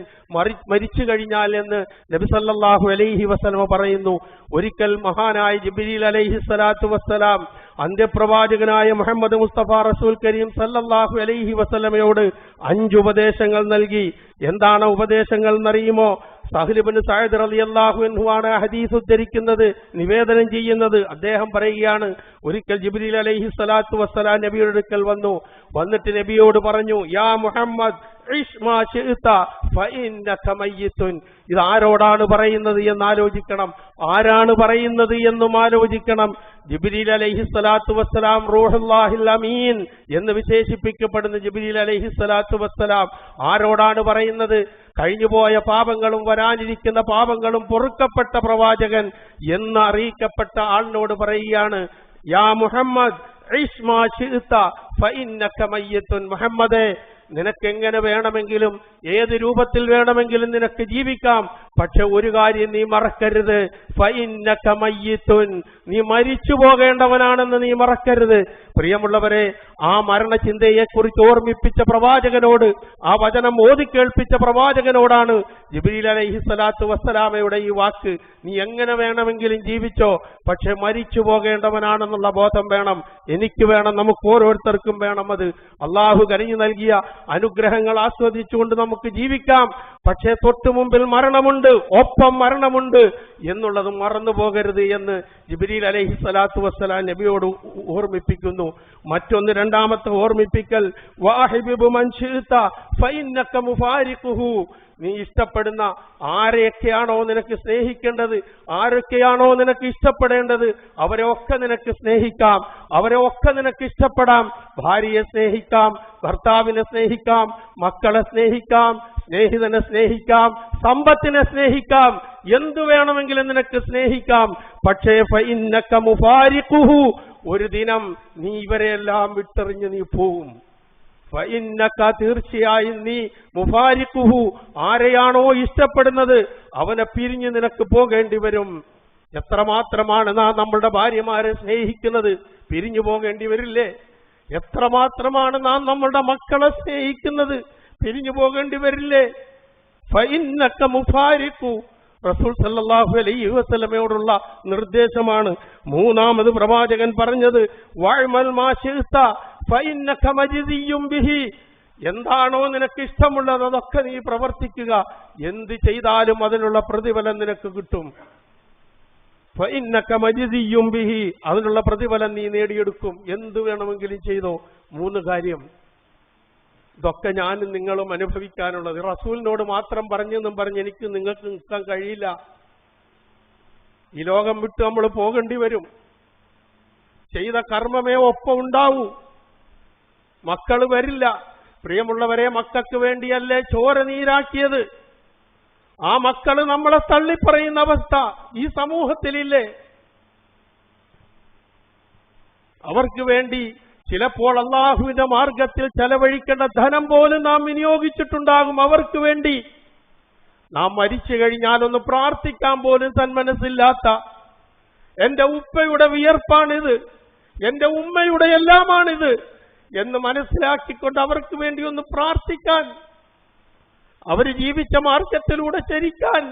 മരിച്ചു കഴിഞ്ഞാൽ എന്ന് നബി സല്ലല്ലാഹു അലൈഹി വസല്ലം പറയുന്നു. ഒരിക്കൽ മഹാനായ ജിബ്രീൽ അലൈഹി സ്വലാത്തു വസ്സലാം അന്ത്യപ്രവാചകനായ മുഹമ്മദ് മുസ്തഫ റസൂൽ കരീം സല്ലല്ലാഹു അലൈഹി വസല്ലമയോട് 5 ഉപദേശങ്ങൾ നൽകി. എന്താണ് ഉപദേശങ്ങൾ എന്നറിയുമോ? സഹ്ൽ ഇബ്നു സഅദ് റളിയല്ലാഹു അൻഹു ആണ് ഹദീസ് ഉദ്ധരിക്കുന്നത്, നിവേദനം ചെയ്യുന്നത്. അദ്ദേഹം പറയുകയാണ്, ഒരിക്കൽ ജിബ്രീൽ അലൈഹി സ്വലാത്തു വസ്സലാം നബിയുടെ അടുക്കൽ വന്നിട്ട് നബിയോട് പറഞ്ഞു, യാ മുഹമ്മദ് ഇശ് മാ ശിഅത ഫഇന്നക മയ്യിതുൻ. ഇത് ആരോടാണ് പറയുന്നത് എന്ന് ആലോചിക്കണം, ആരാണ് പറയുന്നത് എന്നും ആലോചിക്കണം. ജിബ്രീൽ അലൈഹി സ്വലാത്തു വസ്സലാം റൂഹുല്ലാഹിൽ അമീൻ എന്ന് വിശേഷിപ്പിക്കപ്പെടുന്ന ജിബ്രീൽ അലൈഹി സ്വലാത്തു വസ്സലാം ആരോടാണ് പറയുന്നത്? കഴിഞ്ഞുപോയ പാപങ്ങളും വരാനിരിക്കുന്ന പാപങ്ങളും പൊറുക്കപ്പെട്ട പ്രവാചകൻ എന്ന് അറിയിക്കപ്പെട്ട ആളിനോട് പറയുകയാണ്, യാ മുഹമ്മദ് ഇശ് മാ ശിഅത ഫഇന്നക മയ്യിതുൻ. മുഹമ്മദേ, നിനക്കെങ്ങനെ വേണമെങ്കിലും ഏത് രൂപത്തിൽ വേണമെങ്കിലും നിനക്ക് ജീവിക്കാം, പക്ഷെ ഒരു കാര്യം നീ മറക്കരുത്, ഫഇന്നക മയ്യിതുൻ, നീ മരിച്ചു പോകേണ്ടവനാണെന്ന് നീ മറക്കരുത്. പ്രിയമുള്ളവരെ, ആ മരണചിന്തയെക്കുറിച്ച് ഓർമ്മിപ്പിച്ച പ്രവാചകനോട്, ആ വചനം ഓതിക്കേൾപ്പിച്ച പ്രവാചകനോടാണ് ജിബ്രീൽ അലൈഹിസ്സലാത്തു വസ്സലാമയുടെ ഈ വാക്ക്. നീ എങ്ങനെ വേണമെങ്കിലും ജീവിച്ചോ, പക്ഷെ മരിച്ചു പോകേണ്ടവനാണെന്നുള്ള ബോധം വേണം, എനിക്ക് വേണം, നമുക്ക് ഓരോരുത്തർക്കും വേണം. അത് അള്ളാഹു കനിഞ്ഞു നൽകിയ അനുഗ്രഹങ്ങൾ ആസ്വദിച്ചുകൊണ്ട് നമുക്ക് ജീവിക്കാം. പക്ഷേ തൊട്ടു മുമ്പിൽ മരണമുണ്ട്, ഒപ്പം മരണമുണ്ട് എന്നുള്ളത് മറന്നു പോകരുത് എന്ന് ജിബ്രീൽ അലൈഹിസ്സലാത്തു വസ്സലാം നബിയോട് ഓർമ്മിപ്പിക്കുന്നു. മറ്റൊന്ന്, രണ്ടാമത്തെ ഓർമ്മിപ്പിക്കൽ, വാഹിബു മൻ ശിഅ്ത ഫഇന്നക മുഫാരിഖുഹു. നീ ഇഷ്ടപ്പെടുന്ന ആരെയൊക്കെയാണോ നിനക്ക് സ്നേഹിക്കേണ്ടത്, ആരൊക്കെയാണോ നിനക്ക് ഇഷ്ടപ്പെടേണ്ടത്, അവരെ ഒക്കെ നിനക്ക് സ്നേഹിക്കാം, അവരെ ഒക്കെ നിനക്ക് ഇഷ്ടപ്പെടാം. ഭാര്യയെ സ്നേഹിക്കാം, ഭർത്താവിനെ സ്നേഹിക്കാം, മക്കളെ സ്നേഹിക്കാം, സ്നേഹിതനെ സ്നേഹിക്കാം, സമ്പത്തിനെ സ്നേഹിക്കാം, എന്തു വേണമെങ്കിലും നിനക്ക് സ്നേഹിക്കാം. പക്ഷേ ഫഇന്നക മുഫാരിഖുഹു, ഒരു ദിനം നീ ഇവരെയെല്ലാം വിട്ടെറിഞ്ഞ് നീ പോവും. ഫഇന്നക, തീർച്ചയായും നീ, മുഫാരിഖുഹു, ആരെയാണോ ഇഷ്ടപ്പെടുന്നത് അവനെ പിരിഞ്ഞ് നിനക്ക് പോകേണ്ടി വരും. എത്രമാത്രമാണ് നാം നമ്മളുടെ ഭാര്യമാരെ സ്നേഹിക്കുന്നത്, പിരിഞ്ഞു പോകേണ്ടി വരില്ലേ? എത്രമാത്രമാണ് നാം നമ്മളുടെ മക്കളെ സ്നേഹിക്കുന്നത്, പിരിഞ്ഞു പോകേണ്ടി വരില്ലേ? ഫഇന്നക മുഫാരിഖു, റസൂൽ സല്ലല്ലാഹു അലൈഹി വസല്ലമയോടുള്ള നിർദ്ദേശമാണ്. മൂന്നാമത് പ്രവാചകൻ പറഞ്ഞത്, വഅമൽ മാ ശിഅ്ത ഫഇന്നക മജ്ദിയ്യും ബിഹി. എന്താണോ നിനക്ക് ഇഷ്ടമുള്ളത് അതൊക്കെ നീ പ്രവർത്തിക്കുക, എന്ത് ചെയ്താലും അതിനുള്ള പ്രതിഫലം നിനക്ക് കിട്ടും. ഫഇന്നക മജ്ദിയ്യും ബിഹി, അതിനുള്ള പ്രതിഫലം നീ നേടിയെടുക്കും. എന്ത് വേണമെങ്കിലും ചെയ്തോ. 3 കാര്യം, ഇതൊക്കെ ഞാനും നിങ്ങളും അനുഭവിക്കാനുള്ളത്. റസൂലിനോട് മാത്രം പറഞ്ഞെന്നും പറഞ്ഞ് എനിക്ക് നിങ്ങൾക്ക് നിൽക്കാൻ കഴിയില്ല. ഈ ലോകം വിട്ട് നമ്മൾ പോകേണ്ടി വരും. ചെയ്ത കർമ്മമേ ഒപ്പം ഉണ്ടാവൂ. മക്കൾ വരില്ല. പ്രിയമുള്ളവരെ, മക്കൾക്ക് വേണ്ടിയല്ലേ ചോര നീരാക്കിയത്? ആ മക്കള് നമ്മളെ തള്ളിപ്പറയുന്ന അവസ്ഥ ഈ സമൂഹത്തിലില്ലേ? അവർക്ക് വേണ്ടി ചിലപ്പോൾ അള്ളാഹുവിന്റെ മാർഗത്തിൽ ചെലവഴിക്കേണ്ട ധനം പോലും നാം വിനിയോഗിച്ചിട്ടുണ്ടാകും. അവർക്ക് വേണ്ടി നാം മരിച്ചു കഴിഞ്ഞാൽ ഒന്ന് പ്രാർത്ഥിക്കാൻ പോലും തന്മനസ്സില്ലാത്ത, എന്റെ ഉപ്പയുടെ വിയർപ്പാണിത്, എന്റെ ഉമ്മയുടെ എല്ലാമാണിത് എന്ന് മനസ്സിലാക്കിക്കൊണ്ട് അവർക്ക് വേണ്ടി ഒന്ന് പ്രാർത്ഥിക്കാൻ, അവർ ജീവിച്ച മാർഗത്തിലൂടെ ചരിക്കാൻ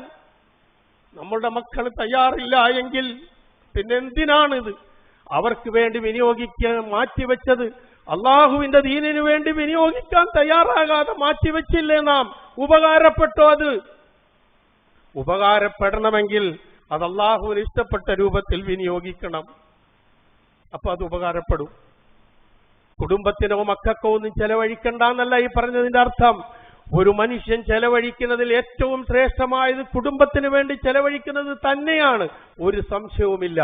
നമ്മളുടെ മക്കൾ തയ്യാറില്ല എങ്കിൽ പിന്നെ എന്തിനാണിത്? അവർക്ക് വേണ്ടി വിനിയോഗിക്കാൻ മാറ്റിവെച്ചത് അള്ളാഹുവിന്റെ ദീനിനു വേണ്ടി വിനിയോഗിക്കാൻ തയ്യാറാകാതെ മാറ്റിവെച്ചില്ലേ നാം? ഉപകാരപ്പെട്ടോ? അത് ഉപകാരപ്പെടണമെങ്കിൽ അത് അള്ളാഹുവിന് ഇഷ്ടപ്പെട്ട രൂപത്തിൽ വിനിയോഗിക്കണം. അപ്പൊ അത് ഉപകാരപ്പെടും. കുടുംബത്തിനോ മക്കൾക്കോ ഒന്നും ചെലവഴിക്കണ്ടെന്നല്ല ഈ പറഞ്ഞതിന്റെ അർത്ഥം. ഒരു മനുഷ്യൻ ചെലവഴിക്കുന്നതിൽ ഏറ്റവും ശ്രേഷ്ഠമായത് കുടുംബത്തിന് വേണ്ടി ചെലവഴിക്കുന്നത് തന്നെയാണ്, ഒരു സംശയവുമില്ല.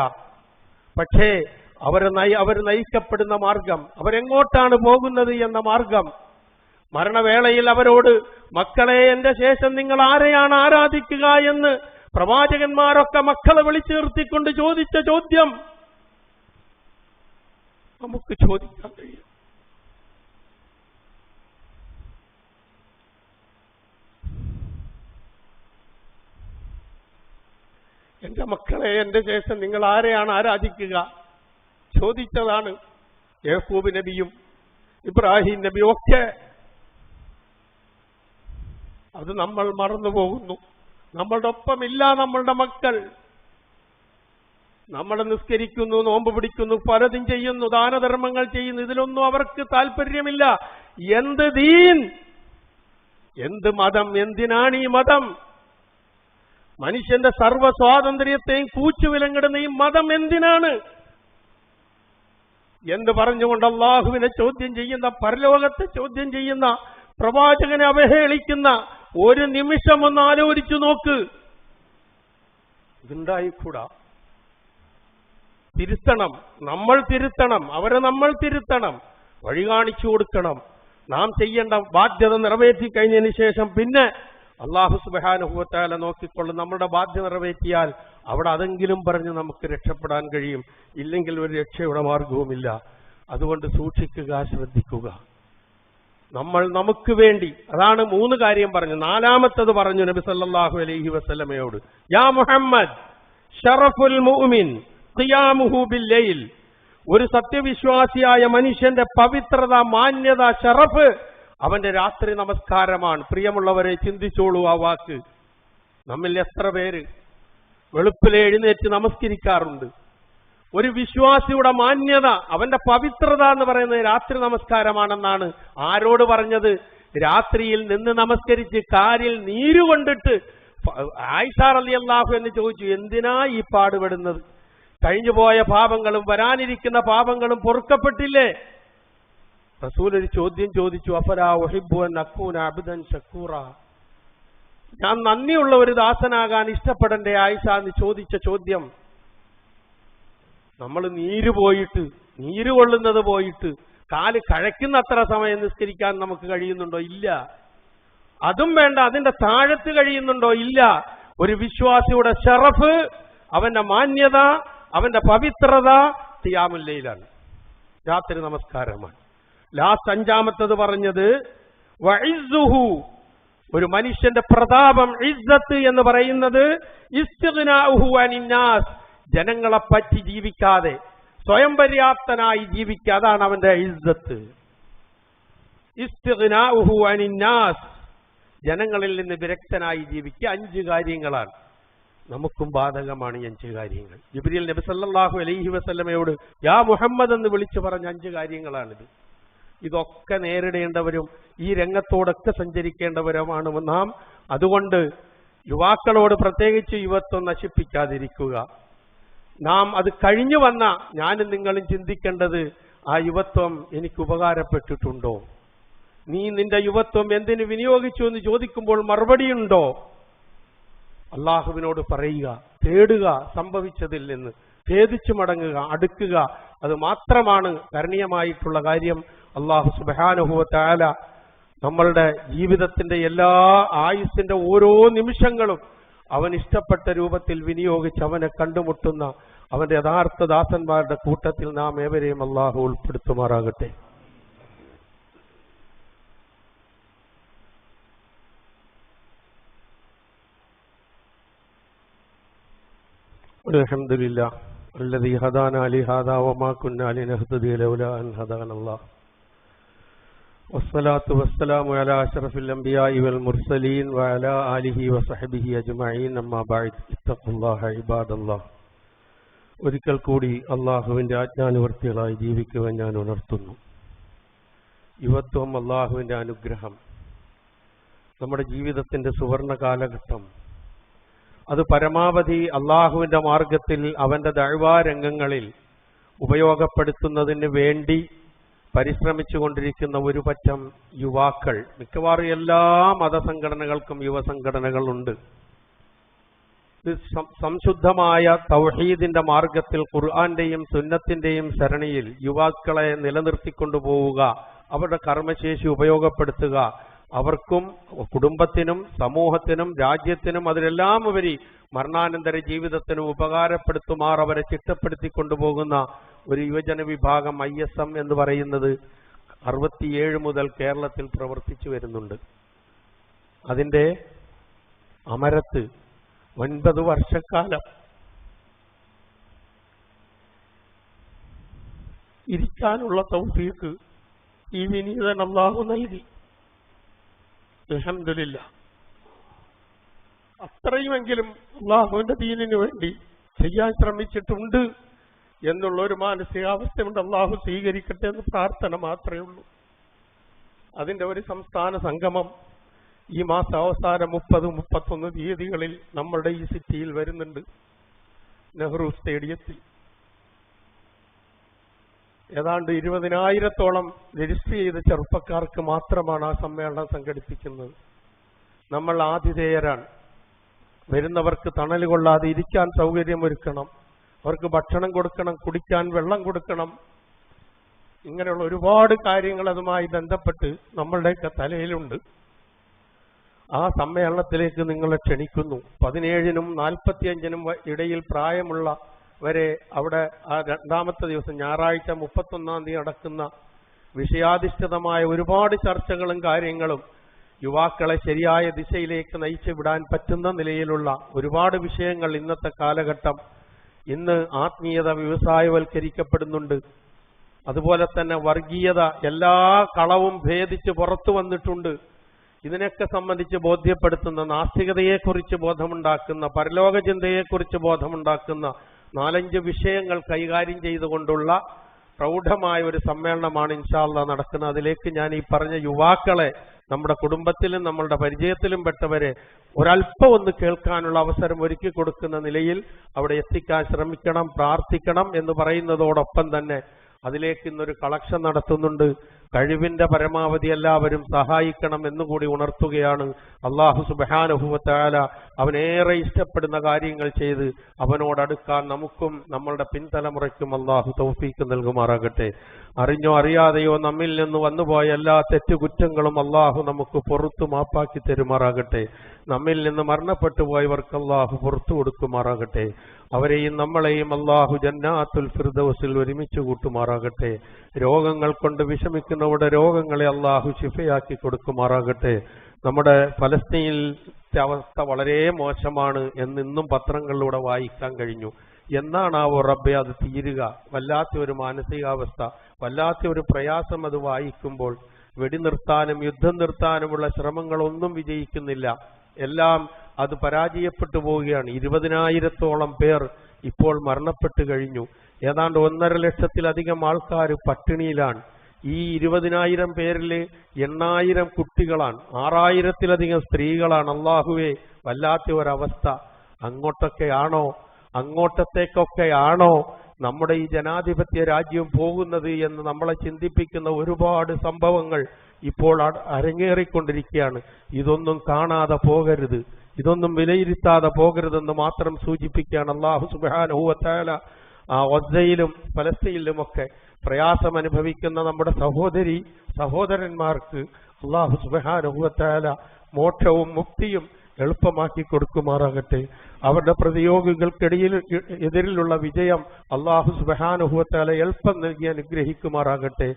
പക്ഷേ അവർ നയിക്കപ്പെടുന്ന മാർഗം, അവരെങ്ങോട്ടാണ് പോകുന്നത് എന്ന മാർഗം, മരണവേളയിൽ അവരോട് മക്കളെ എന്റെ ശേഷം നിങ്ങൾ ആരെയാണ് ആരാധിക്കുക എന്ന് പ്രവാചകന്മാരൊക്കെ മക്കളെ വിളിച്ചു നിർത്തിക്കൊണ്ട് ചോദിച്ച ചോദ്യം നമുക്ക് ചോദിക്കാൻ കഴിയും. എന്റെ മക്കളെ എന്റെ ശേഷം നിങ്ങൾ ആരെയാണ് ആരാധിക്കുക ചോദിച്ചതാണ് യാക്കൂബ് നബിയും ഇബ്രാഹിം നബിയും ഒക്കെ. അത് നമ്മൾ മറന്നുപോകുന്നു. നമ്മളുടെ ഒപ്പമില്ല നമ്മളുടെ മക്കൾ. നമ്മൾ നിസ്കരിക്കുന്നു, നോമ്പ് പിടിക്കുന്നു, പലതും ചെയ്യുന്നു, ദാനധർമ്മങ്ങൾ ചെയ്യുന്നു, ഇതിലൊന്നും അവർക്ക് താല്പര്യമില്ല. എന്ത് ദീൻ, എന്ത് മതം, എന്തിനാണ് ഈ മതം? മനുഷ്യന്റെ സർവ്വ സ്വാതന്ത്ര്യത്തെയും കൂച്ചുവിലങ്ങിടുന്ന ഈ മതം എന്തിനാണ് എന്ന് പറഞ്ഞുകൊണ്ട് അള്ളാഹുവിനെ ചോദ്യം ചെയ്യുന്ന, പരലോകത്തെ ചോദ്യം ചെയ്യുന്ന, പ്രവാചകനെ അവഹേളിക്കുന്ന ഒരു നിമിഷം ഒന്ന് ആലോചിച്ചു നോക്ക്. ഇതുണ്ടായിക്കൂടാ. തിരുത്തണം, നമ്മൾ തിരുത്തണം, അവരെ നമ്മൾ തിരുത്തണം, വഴി കാണിച്ചു കൊടുക്കണം. നാം ചെയ്യേണ്ട ബാധ്യത നിറവേറ്റി കഴിഞ്ഞതിന് ശേഷം പിന്നെ അല്ലാഹു സുബ്ഹാനഹു വ തആല നോക്കിക്കൊള്ളും. നമ്മുടെ ബാധ്യത നിറവേറ്റിയാൽ അവിടെ അതെങ്കിലും പറഞ്ഞ് നമുക്ക് രക്ഷപ്പെടാൻ കഴിയും. ഇല്ലെങ്കിൽ ഒരു രക്ഷയുടെ മാർഗവുമില്ല. അതുകൊണ്ട് സൂക്ഷിക്കുക, ശ്രദ്ധിക്കുക. നമ്മൾ നമുക്ക് വേണ്ടി, അതാണ് 3 കാര്യം പറഞ്ഞു. 4-മത്തത് പറഞ്ഞു നബി സല്ലല്ലാഹു അലൈഹി വസല്ലമയോട്, യാ മുഹമ്മദ് ഷറഫുൽ മുഅ്മിൻ ഖിയാമുഹു ബില്ലൈൽ, ഒരു സത്യവിശ്വാസിയായ മനുഷ്യന്റെ പവിത്രത, മാന്യത, ശറഫ് അവന്റെ രാത്രി നമസ്കാരമാണ്. പ്രിയമുള്ളവരെ, ചിന്തിച്ചോളൂ ആ വാക്ക്. നമ്മിൽ എത്ര പേര് വെളുപ്പിലെ എഴുന്നേറ്റ് നമസ്കരിക്കാറുണ്ട്? ഒരു വിശ്വാസിയുടെ മാന്യത, അവന്റെ പവിത്രത എന്ന് പറയുന്നത് രാത്രി നമസ്കാരമാണെന്നാണ് ആരോട് പറഞ്ഞത്? രാത്രിയിൽ നിന്ന് നമസ്കരിച്ച് കാലിൽ നീരുകൊണ്ടിട്ട് ആയിഷ റളിയല്ലാഹു എന്ന് ചോദിച്ചു, എന്തിനാ ഈ പാടുപെടുന്നത്? കഴിഞ്ഞുപോയ പാപങ്ങളും വരാനിരിക്കുന്ന പാപങ്ങളും പൊറുക്കപ്പെട്ടില്ലേ? റസൂൽ ഒരു ചോദ്യം ചോദിച്ചു, അഫലാ ഉഹിബ്ബു അൻ അകൂന അബ്ദൻ ശക്കൂറ, ഞാൻ നന്ദിയുള്ള ഒരു ദാസനാകാൻ ഇഷ്ടപ്പെടണ്ടേ ആയിഷ എന്ന് ചോദിച്ച ചോദ്യം. നമ്മൾ നീര് കൊള്ളുന്നത് പോയിട്ട് കാല് കഴയ്ക്കുന്ന അത്ര സമയം നിസ്കരിക്കാൻ നമുക്ക് കഴിയുന്നുണ്ടോ? ഇല്ല. അതും വേണ്ട, അതിന്റെ താഴത്ത് കഴിയുന്നുണ്ടോ? ഇല്ല. ഒരു വിശ്വാസിയുടെ ശറഫ്, അവന്റെ മാന്യത, അവന്റെ പവിത്രത ഖിയാമുൽ ലൈലാണ്, രാത്രി നമസ്കാരമാണ്. ലാസ്റ്റ് അഞ്ചാമത്തത് പറഞ്ഞത് വഇസ്സുഹു, ഒരു മനുഷ്യന്റെ പ്രതാപം, ഇസ്സത്ത് എന്ന് പറയുന്നത് ഇസ്തിഗ്നാഉഹു അനിന്നാസ്, ജനങ്ങളെ പറ്റി ജീവിക്കാതെ സ്വയം പര്യാപ്തനായി ജീവിക്കുക, അതാണ് അവന്റെ ഇസ്സത്ത്. ഇസ്തിഗ്നാഉഹു അനിന്നാസ്, ജനങ്ങളിൽ നിന്ന് വിരക്തനായി ജീവിക്കുക. 5 കാര്യങ്ങളാണ്, നമുക്കും ബാധകമാണ് ഈ 5 കാര്യങ്ങൾ. ജിബ്രീൽ നബി സല്ലല്ലാഹു അലൈഹി വസല്ലമയോട് യാ മുഹമ്മദ് എന്ന് വിളിച്ചു പറഞ്ഞ 5 കാര്യങ്ങളാണിത്. ഇതൊക്കെ നേരിടേണ്ടവരും ഈ രംഗത്തോടൊക്കെ സഞ്ചരിക്കേണ്ടവരുമാണ് നാം. അതുകൊണ്ട് യുവാക്കളോട് പ്രത്യേകിച്ച് യുവത്വം നശിപ്പിക്കാതിരിക്കുക. നാം അത് കഴിഞ്ഞു വന്ന ഞാനും നിങ്ങളും ചിന്തിക്കേണ്ടത്, ആ യുവത്വം എനിക്ക് ഉപകാരപ്പെട്ടിട്ടുണ്ടോ? നീ നിന്റെ യുവത്വം എന്തിനു വിനിയോഗിച്ചു എന്ന് ചോദിക്കുമ്പോൾ മറുപടിയുണ്ടോ? അള്ളാഹുവിനോട് പറയുക, തേടുക സംഭവിച്ചതിൽ നിന്ന്, ഖേദിച്ചു മടങ്ങുക, അടുക്കുക. അത് മാത്രമാണ് കരണീയമായിട്ടുള്ള കാര്യം. അള്ളാഹു സുബ്ഹാനഹു വ തആല നമ്മളുടെ ജീവിതത്തിന്റെ എല്ലാ ആയുസ്സിന്റെ ഓരോ നിമിഷങ്ങളും അവൻ ഇഷ്ടപ്പെട്ട രൂപത്തിൽ വിനിയോഗിച്ച് അവനെ കണ്ടുമുട്ടുന്ന അവന്റെ യഥാർത്ഥ ദാസന്മാരുടെ കൂട്ടത്തിൽ നാം ഏവരെയും അള്ളാഹു ഉൾപ്പെടുത്തുമാറാകട്ടെ. അൽഹംദുലില്ലാഹ് الذي هدانا لهذا وما كنا لنهتدي لولا أن هدانا الله والصلاة والسلام على أشرف الأنبياء والمرسلين وعلى آله وصحبه أجمعين أما بعد اتقوا الله عباد الله. ഒരിക്കൽ കൂടി അള്ളാഹുവിന്റെ ആജ്ഞാനുവർത്തികളായി ജീവിക്കുവാൻ ഞാൻ ഉണർത്തുന്നു. യുവത്വം അള്ളാഹുവിന്റെ അനുഗ്രഹം, നമ്മുടെ ജീവിതത്തിന്റെ സുവർണ കാലഘട്ടം. അത് പരമാവധി അള്ളാഹുവിന്റെ മാർഗത്തിൽ അവന്റെ ദഅ്വാ രംഗങ്ങളിൽ ഉപയോഗപ്പെടുത്തുന്നതിന് വേണ്ടി പരിശ്രമിച്ചുകൊണ്ടിരിക്കുന്ന ഒരു പറ്റം യുവാക്കൾ, മിക്കവാറും എല്ലാ മതസംഘടനകൾക്കും യുവസംഘടനകളുണ്ട്. സംശുദ്ധമായ തൗഹീദിന്റെ മാർഗത്തിൽ ഖുർആന്റെയും സുന്നത്തിന്റെയും സരണിയിൽ യുവാക്കളെ നിലനിർത്തിക്കൊണ്ടുപോവുക, അവരുടെ കർമ്മശേഷി ഉപയോഗപ്പെടുത്തുക, അവർക്കും കുടുംബത്തിനും സമൂഹത്തിനും രാജ്യത്തിനും അതിലെല്ലാം ഉപരി മരണാനന്തര ജീവിതത്തിനും ഉപകാരപ്പെടുത്തുമാർ അവരെ ചിട്ടപ്പെടുത്തിക്കൊണ്ടുപോകുന്ന ഒരു യുവജന വിഭാഗം ISM എന്ന് പറയുന്നത് 67 മുതൽ കേരളത്തിൽ പ്രവർത്തിച്ചു വരുന്നുണ്ട്. അതിന്റെ അമരത്ത് 9 വർഷക്കാലം ഇരിക്കാനുള്ള തൗഫീഖ് ഈ വിനീതൻ അല്ലാഹു നൽകി. അൽഹംദുലില്ലാഹ്. അത്രയുമെങ്കിലും അള്ളാഹുവിന്റെ ദീനിനു വേണ്ടി ചെയ്യാൻ ശ്രമിച്ചിട്ടുണ്ട് എന്നുള്ള ഒരു മാനസികാവസ്ഥയുണ്ട്. അള്ളാഹു സ്വീകരിക്കട്ടെ എന്ന് പ്രാർത്ഥന മാത്രമേ ഉള്ളൂ. അതിന്റെ ഒരു സംസ്ഥാന സംഗമം ഈ മാസം അവസാനം 30, 31 തീയതികളിൽ നമ്മളുടെ ഈ സിറ്റിയിൽ വരുന്നുണ്ട്, നെഹ്റു സ്റ്റേഡിയത്തിൽ. ഏതാണ്ട് 20,000-ഓളം രജിസ്റ്റർ ചെയ്ത ചെറുപ്പക്കാർക്ക് മാത്രമാണ് ആ സമ്മേളനം സംഘടിപ്പിക്കുന്നത്. നമ്മൾ ആതിഥേയരാണ്. വരുന്നവർക്ക് തണൽ കൊള്ളാതെ ഇരിക്കാൻ സൗകര്യമൊരുക്കണം, അവർക്ക് ഭക്ഷണം കൊടുക്കണം, കുടിക്കാൻ വെള്ളം കൊടുക്കണം. ഇങ്ങനെയുള്ള ഒരുപാട് കാര്യങ്ങൾ അതുമായി ബന്ധപ്പെട്ട് നമ്മളുടെയൊക്കെ തലയിലുണ്ട്. ആ സമ്മേളനത്തിലേക്ക് നിങ്ങളെ ക്ഷണിക്കുന്നു. 17-നും 45-നും ഇടയിൽ പ്രായമുള്ളവരെ അവിടെ ആ 2ാമത്തെ ദിവസം ഞായറാഴ്ച 31-ാം തീയതി നടക്കുന്ന വിഷയാധിഷ്ഠിതമായ ഒരുപാട് ചർച്ചകളും കാര്യങ്ങളും യുവാക്കളെ ശരിയായ ദിശയിലേക്ക് നയിച്ചു വിടാൻ പറ്റുന്ന നിലയിലുള്ള ഒരുപാട് വിഷയങ്ങൾ ഇന്നത്തെ കാലഘട്ടം ഇന്ന് ആത്മീയത വ്യവസായവൽക്കരിക്കപ്പെടുന്നുണ്ട്. അതുപോലെ തന്നെ വർഗീയത എല്ലാ കളവും ഭേദിച്ച് പുറത്തു വന്നിട്ടുണ്ട്. ഇതിനൊക്കെ സംബന്ധിച്ച് ബോധ്യപ്പെടുത്തുന്ന, നാസ്തികതയെക്കുറിച്ച് ബോധമുണ്ടാക്കുന്ന, പരലോക ചിന്തയെക്കുറിച്ച് ബോധമുണ്ടാക്കുന്ന 4-5 വിഷയങ്ങൾ കൈകാര്യം ചെയ്തുകൊണ്ടുള്ള പ്രൗഢമായ ഒരു സമ്മേളനമാണ് ഇൻഷാ അല്ലാഹ് നടക്കുന്നത്. അതിലേക്ക് ഞാൻ ഈ പറഞ്ഞ യുവാക്കളെ, നമ്മുടെ കുടുംബത്തിലും നമ്മളുടെ പരിചയത്തിലും പെട്ടവരെ ഒരല്പം ഒന്ന് കേൾക്കാനുള്ള അവസരം ഒരുക്കി കൊടുക്കുന്ന നിലയിൽ അവിടെ എത്തിക്കാൻ ശ്രമിക്കണം, പ്രാർത്ഥിക്കണം എന്ന് പറയുന്നതോടൊപ്പം തന്നെ അതിലേക്ക് ഇന്നൊരു കളക്ഷൻ നടത്തുന്നുണ്ട്. കഴിവിന്റെ പരമാവധി എല്ലാവരും സഹായിക്കണം എന്നുകൂടി ഉണർത്തുകയാണ്. അല്ലാഹു സുബ്ഹാനഹു വ തആല അവനേറെ ഇഷ്ടപ്പെടുന്ന കാര്യങ്ങൾ ചെയ്ത് അവനോടടുക്കാൻ നമുക്കും നമ്മളുടെ പിൻതലമുറയ്ക്കും അല്ലാഹു തൗഫീക്ക് നൽകുമാറാകട്ടെ. അറിഞ്ഞോ അറിയാതെയോ നമ്മിൽ നിന്ന് വന്നുപോയ എല്ലാ തെറ്റുകുറ്റങ്ങളും അല്ലാഹു നമുക്ക് പുറത്തു മാപ്പാക്കി തരുമാറാകട്ടെ. നമ്മിൽ നിന്ന് മരണപ്പെട്ടു പോയവർക്ക് അല്ലാഹു പുറത്തു കൊടുക്കുമാറാകട്ടെ. അവരെയും നമ്മളെയും അല്ലാഹു ജന്നാത്തുൽ ഫിർദൗസിൽ ഒരുമിച്ച് കൂട്ടുമാറാകട്ടെ. രോഗങ്ങൾ കൊണ്ട് വിഷമിക്കുന്നവരുടെ രോഗങ്ങളെ അല്ലാഹു ശിഫയാക്കി കൊടുക്കുമാറാകട്ടെ. നമ്മുടെ ഫലസ്തീനിലെ അവസ്ഥ വളരെ മോശമാണ് എന്നിന്നും പത്രങ്ങളിലൂടെ വായിക്കാൻ കഴിഞ്ഞു. എന്നാണാവോ റബ്ബെ അത് തീരുക? വല്ലാത്ത ഒരു മാനസികാവസ്ഥ, വല്ലാത്ത ഒരു പ്രയാസം അത് വായിക്കുമ്പോൾ. വെടിനിർത്താനും യുദ്ധം നിർത്താനുമുള്ള ശ്രമങ്ങളൊന്നും വിജയിക്കുന്നില്ല. എല്ലാം അത് പരാജയപ്പെട്ടു പോവുകയാണ്. 20,000-ഓളം പേർ ഇപ്പോൾ മരണപ്പെട്ടു കഴിഞ്ഞു. ഏതാണ്ട് 1.5 ലക്ഷത്തിലധികം ആൾക്കാർ പട്ടിണിയിലാണ്. ഈ 20,000 പേരിൽ 8,000 കുട്ടികളാണ്, 6,000-ത്തിലധികം സ്ത്രീകളാണ്. അല്ലാഹുവേ, വല്ലാത്ത ഒരവസ്ഥ. അങ്ങോട്ടത്തേക്കൊക്കെയാണോ നമ്മുടെ ഈ ജനാധിപത്യ രാജ്യം പോകുന്നത് എന്ന് നമ്മളെ ചിന്തിപ്പിക്കുന്ന ഒരുപാട് സംഭവങ്ങൾ ഇപ്പോൾ അരങ്ങേറിക്കൊണ്ടിരിക്കുകയാണ്. ഇതൊന്നും കാണാതെ പോകരുത്, ഇതൊന്നും വിലയിരുത്താതെ പോകരുതെന്ന് മാത്രം സൂചിപ്പിക്കുകയാണ്. അല്ലാഹു സുബ്ഹാനഹു വ തആല ഗസയിലും ഫലസ്തീനിലുമൊക്കെ പ്രയാസം അനുഭവിക്കുന്ന നമ്മുടെ സഹോദരന്മാർക്ക് അല്ലാഹു സുബ്ഹാനഹു വ തആല മോക്ഷവും മുക്തിയും എളുപ്പമാക്കി കൊടുക്കുമാറാകട്ടെ. അവരുടെ എതിരിലുള്ള വിജയം അല്ലാഹു സുബ്ഹാനഹു വ തആല എളുപ്പം നൽകി അനുഗ്രഹിക്കുമാറാകട്ടെ.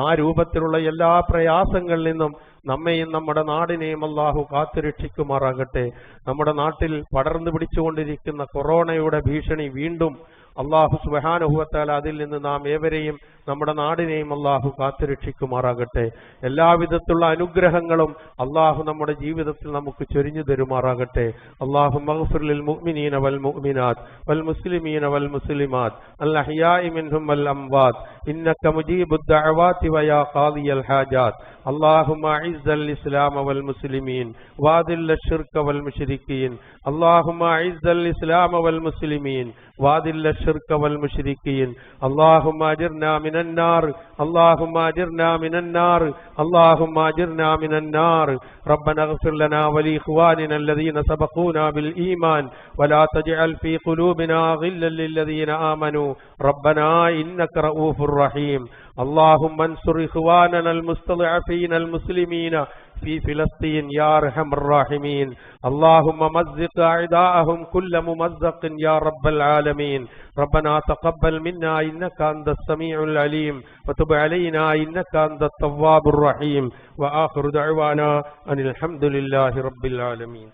ആ രൂപത്തിലുള്ള എല്ലാ പ്രയാസങ്ങളിൽ നിന്നും നമ്മെയും നമ്മുടെ നാടിനെയും അല്ലാഹു കാത്തുരക്ഷിക്കുമാറാകട്ടെ. നമ്മുടെ നാട്ടിൽ പടർന്നു പിടിച്ചുകൊണ്ടിരിക്കുന്ന കൊറോണയുടെ ഭീഷണി വീണ്ടും അല്ലാഹു സുബ്ഹാനഹു വ തആല അതിൽ നിന്ന് നാം ഏവരെയും നമ്മുടെ നാടിനെയും അല്ലാഹു കാത്തുരക്ഷിക്കുമാറാകട്ടെ. എല്ലാവിധത്തിലുള്ള അനുഗ്രഹങ്ങളും അല്ലാഹു നമ്മുടെ ജീവിതത്തിൽ നമുക്ക് ചൊരിഞ്ഞു തരുമാറാകട്ടെ. അല്ലാഹുമ്മ ഗ്ഫിർ ലിൽ മുഅ്മിനീന വൽ മുഅ്മിനാത്ത് വൽ മുസ്ലിമീന വൽ മുസ്ലിമാത്ത് അൽ അഹ്യാഇ മിൻഹും വൽ അംവാത്ത് ഇന്നക മുജീബുദ് ദഅവാതി വയാ ഖാദിയൽ ഹാജാത്ത്. اللهم اعز الاسلام والمسلمين واذل الشرك والمشركين. اللهم اعز الاسلام والمسلمين واذل الشرك والمشركين. اللهم اجرنا من النار، اللهم اجرنا من النار، اللهم اجرنا من النار. ربنا اغفر لنا ولاخواننا الذين سبقونا بالايمان ولا تجعل في قلوبنا غلا للذين امنوا ربنا انك رؤوف رحيم. اللهم انصر اخواننا المستضعفين المسلمين في فلسطين يا ارحم الراحمين. اللهم مزق اعداءهم كل ممزق يا رب العالمين. ربنا تقبل منا انك انت السميع العليم وتب علينا انك انت التواب الرحيم. واخر دعوانا ان الحمد لله رب العالمين.